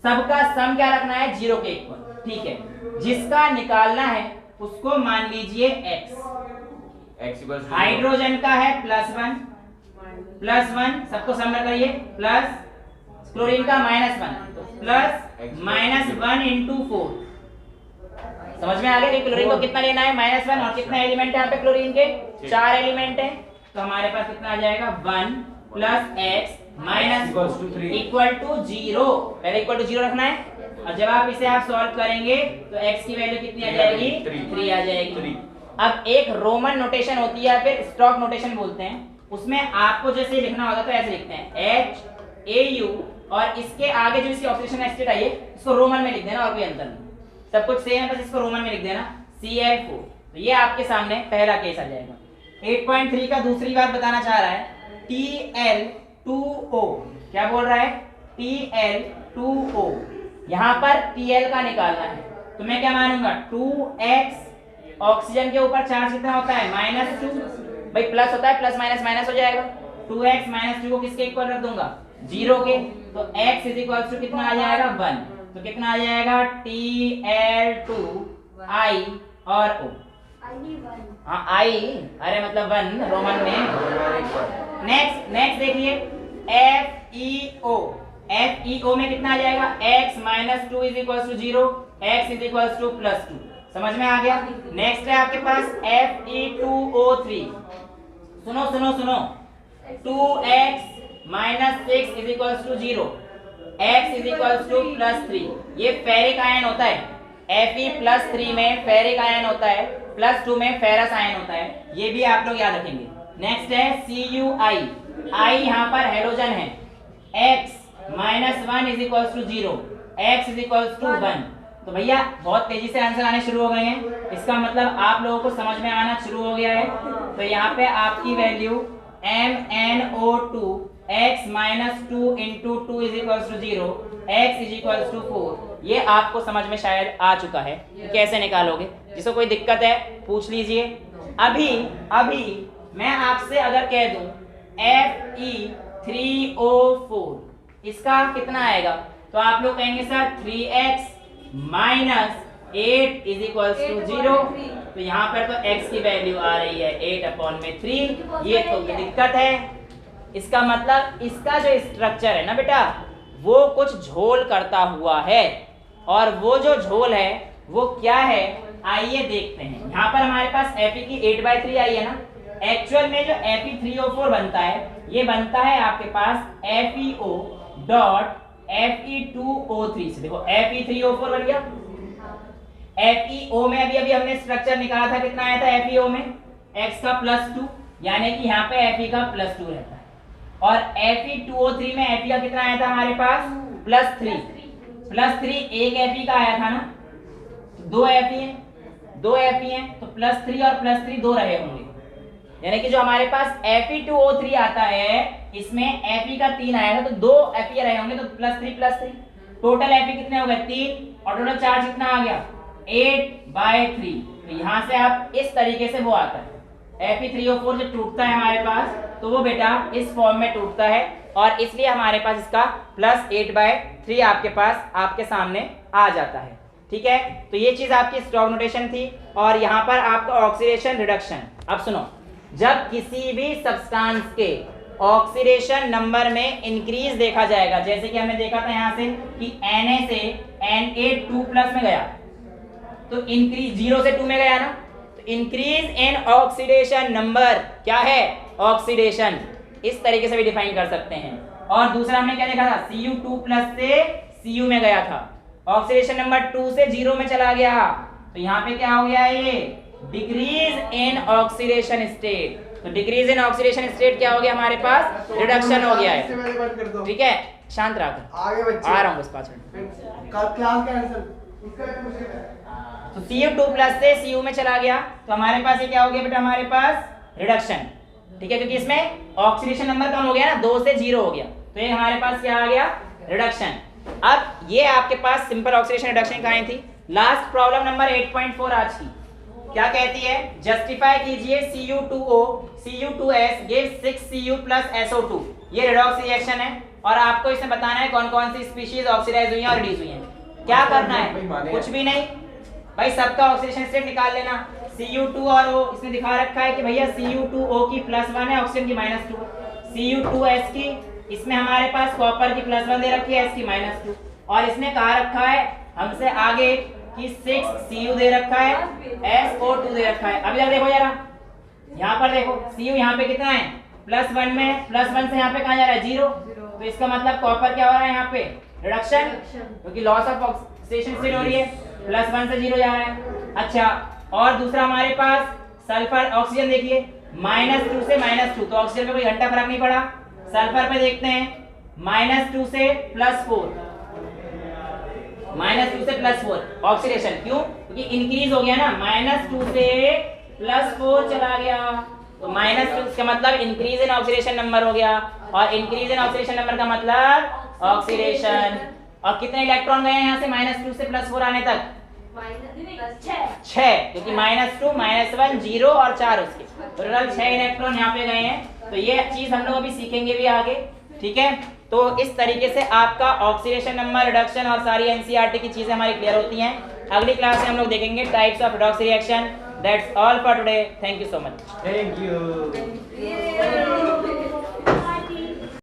सबका सम क्या रखना है 0 के इक्वल, ठीक है। जिसका निकालना है उसको मान लीजिए x, हाइड्रोजन का है +1 सबको सम में करिए, प्लस क्लोरीन का -1 तो प्लस -1 × 4। समझ में आ गया कि क्लोरीन को कितना लेना है -1, और कितना एलिमेंट है यहाँ पे क्लोरीन के 4 एलिमेंट है, तो हमारे पास कितना आ जाएगा 1 + x - 0, पहले इक्वल टू 0 रखना है। और जब आप इसे सॉल्व करेंगे तो x की वैल्यू कितनी आ जाएगी 3 आ जाएगी। अब एक रोमन नोटेशन होती है, फिर स्ट्रोक नोटेशन बोलते हैं, उसमें आपको जैसे लिखना होगा तो ऐसे लिखते हैं HAu, और इसके आगे जो इसकी ऑक्सीडेशन स्टेट आई है इसको रोमन में लिख देना, और कोई अंतर नहीं, सब कुछ सेम है, बस इसको रोमन में लिख देना Cl4। तो ये आपके सामने पहला केस आ जाएगा। 8.3 का दूसरी बात बताना चाह रहा है, Tl2O, क्या बोल रहा है Tl2O, यहाँ पर Tl का निकालना है, तो मैं क्या मानूंगा 2x, ऑक्सीजन के ऊपर चार्ज कितना होता है -2, भाई प्लस होता है, प्लस माइनस माइनस हो जाएगा, 2x - 2 को किसके इक्वल रख दूंगा 0 के, तो x = कितना आ जाएगा 1, तो कितना आ जाएगा Tl2 I और O, हाँ I, अरे मतलब 1 रोमन में। नेक्स्ट देखिए FeO में कितना आ जाएगा x - 2 = 0, x = +2, समझ में आ गया। नेक्स्ट है आपके पास Fe2O3, सुनो 2x - 6 = 0, x = +3, ये फेरिक आयन होता है, Fe+3 में फेरिक आयन होता है, +2 में फेरस आयन होता है, ये भी आप लोग याद रखेंगे। नेक्स्ट है CuI, I यहाँ पर हेलोजन है, x - 1 = 0, x = 1, तो भैया बहुत तेजी से आंसर आने शुरू हो गए हैं, इसका मतलब आप लोगों को समझ में आना शुरू हो गया है। तो यहाँ पे आपकी वैल्यू MnO2 x - 2 × 2 = 0, x = 4, ये आपको समझ में शायद आ चुका है। कैसे निकालोगे, जिसको कोई दिक्कत है पूछ लीजिए। अभी मैं आपसे अगर कह दूं Fe3O4, इसका कितना आएगा, तो आप लोग कहेंगे सर 3x - 8 = 0, तो यहाँ पर तो x की वैल्यू आ रही है 8/3, ये तो दिक्कत है। इसका मतलब इसका जो स्ट्रक्चर है ना बेटा, वो कुछ झोल करता हुआ है, और वो जो झोल है वो क्या है आइए देखते हैं। यहाँ पर हमारे पास Fe की 8/3 आई है ना, एक्चुअल में जो Fe3O4 बनता है, ये बनता है आपके पास FeO.Fe2O3 से। देखो Fe3O4 बन गया, FeO में अभी हमने स्ट्रक्चर निकाला था, कितना आया था FeO में x का +2, यानी कि यहाँ पे Fe का +2 रहता है, और Fe2O3 में Fe का कितना आया था हमारे पास +3, एक Fe का आया था ना, 2 Fe हैं, तो +3 और +3 2 रहे होंगे, यानी कि जो हमारे पास Fe2O3 आता है इसमें Fe का 3 आया था, तो 2 Fe रहे होंगे, तो +3 टोटल Fe कितने हो गए 3, और टोटल चार्ज कितना आ गया 8/3। तो यहाँ से आप इस तरीके से वो आता है, Fe3O4 जो टूटता है हमारे पास, तो वो बेटा इस फॉर्म में टूटता है, और इसलिए हमारे पास इसका +8/3 आपके पास आपके सामने आ जाता है। ठीक है, तो ये चीज आपकी स्ट्रोक नोटेशन थी, और यहाँ पर आपका ऑक्सीडेशन रिडक्शन। अब सुनो, जब किसी भी सब्सटेंस के ऑक्सीडेशन नंबर में इंक्रीज देखा जाएगा, जैसे कि हमने देखा था यहाँ से कि Na से Na2+ में गया, तो इंक्रीज 0 से 2 में गया ना, तो इंक्रीज इन ऑक्सीडेशन नंबर क्या है, ऑक्सीडेशन इस तरीके से भी डिफाइन कर सकते हैं। और दूसरा हमने क्या देखा था, Cu2 प्लस से Cu में गया था, ऑक्सीडेशन नंबर 2 से 0 में चला गया, तो यहाँ पे क्या हो गया ये डिक्रीज इन ऑक्सीडेशन स्टेट। तो डिक्रीज इन ऑक्सीडेशन स्टेट क्या हो गया हमारे पास, रिडक्शन हो गया है। ठीक है, शांत रहो, आगे बच्चे आ रहा हूँ बस 5 मिनट। क्लास का आंसर तो Cu2 प्लस से Cu में चला गया, तो हमारे पास ये क्या हो गया बेटा, हमारे पास रिडक्शन। ठीक है, क्योंकि इसमें ऑक्सीडेशन नंबर कम हो गया ना, 2 से 0 हो गया, तो ये हमारे पास क्या आ गया, रिडक्शन। अब ये आपके पास सिंपल ऑक्सीडेशन रिडक्शन कहानी थी। लास्ट प्रॉब्लम नंबर 8.4 आज की क्या कहती है, जस्टिफाई कीजिए Cu2O Cu2S gives 6Cu plus SO2। ये रिडॉक्स रिएक्शन है और आपको इसमें बताना है कौन कौन सी स्पीशीज ऑक्सीडाइज हुई हैं और रिड्यूस हुई हैं। क्या करना है, कुछ भी नहीं भाई, सबका ऑक्सीडेशन स्टेट निकाल लेना। Cu2 और O इसमें दिखा रखा है कि भैया Cu2O की +1 है, ऑक्सीजन की -2। Cu2S की इसमें हमारे पास कॉपर की +1 दे रखी है, S की -2, और इसने कहा रखा है हमसे आगे कि 6Cu दे रखा है, SO2 दे रखा है। अभी देखो जरा, यहाँ पर देखो Cu यहाँ पे कितना है, +1 में, +1 से यहाँ पे कहाँ जा रहा है, 0, तो इसका मतलब कॉपर क्या हो रहा है यहाँ पे, रिडक्शन, क्योंकि लॉस ऑफ ऑक्सीडेशन स्टेट हो रही है, +1 से 0 जा रहा है। अच्छा, और दूसरा हमारे पास सल्फर, ऑक्सीजन देखिए -2 से -2, तो ऑक्सीजन पे कोई घंटा फर्क नहीं पड़ा। सल्फर पे देखते हैं -2 से +4, -2 से +4 ऑक्सीडेशन, क्यों, क्योंकि इंक्रीज हो गया ना, -2 से +4 चला गया, तो -2 का मतलब इंक्रीज इन ऑक्सीडेशन नंबर हो गया, और इंक्रीज इन ऑक्सीडेशन नंबर का मतलब ऑक्सीडेशन। और कितने इलेक्ट्रॉन गए हैं यहाँ से -2 से +4 आने तक, 6, क्योंकि -2 -1 0 और 4 उसके, तो टोटल 6 इलेक्ट्रॉन यहाँ पे गए हैं। तो ये चीज हम लोग अभी सीखेंगे भी आगे। ठीक है, तो इस तरीके से आपका ऑक्सीडेशन नंबर, रिडक्शन और सारी एनसीईआरटी की चीजें हमारी क्लियर होती हैं। अगली क्लास में हम लोग देखेंगे types of redox reaction. That's all for today, thank you so much. Thank you.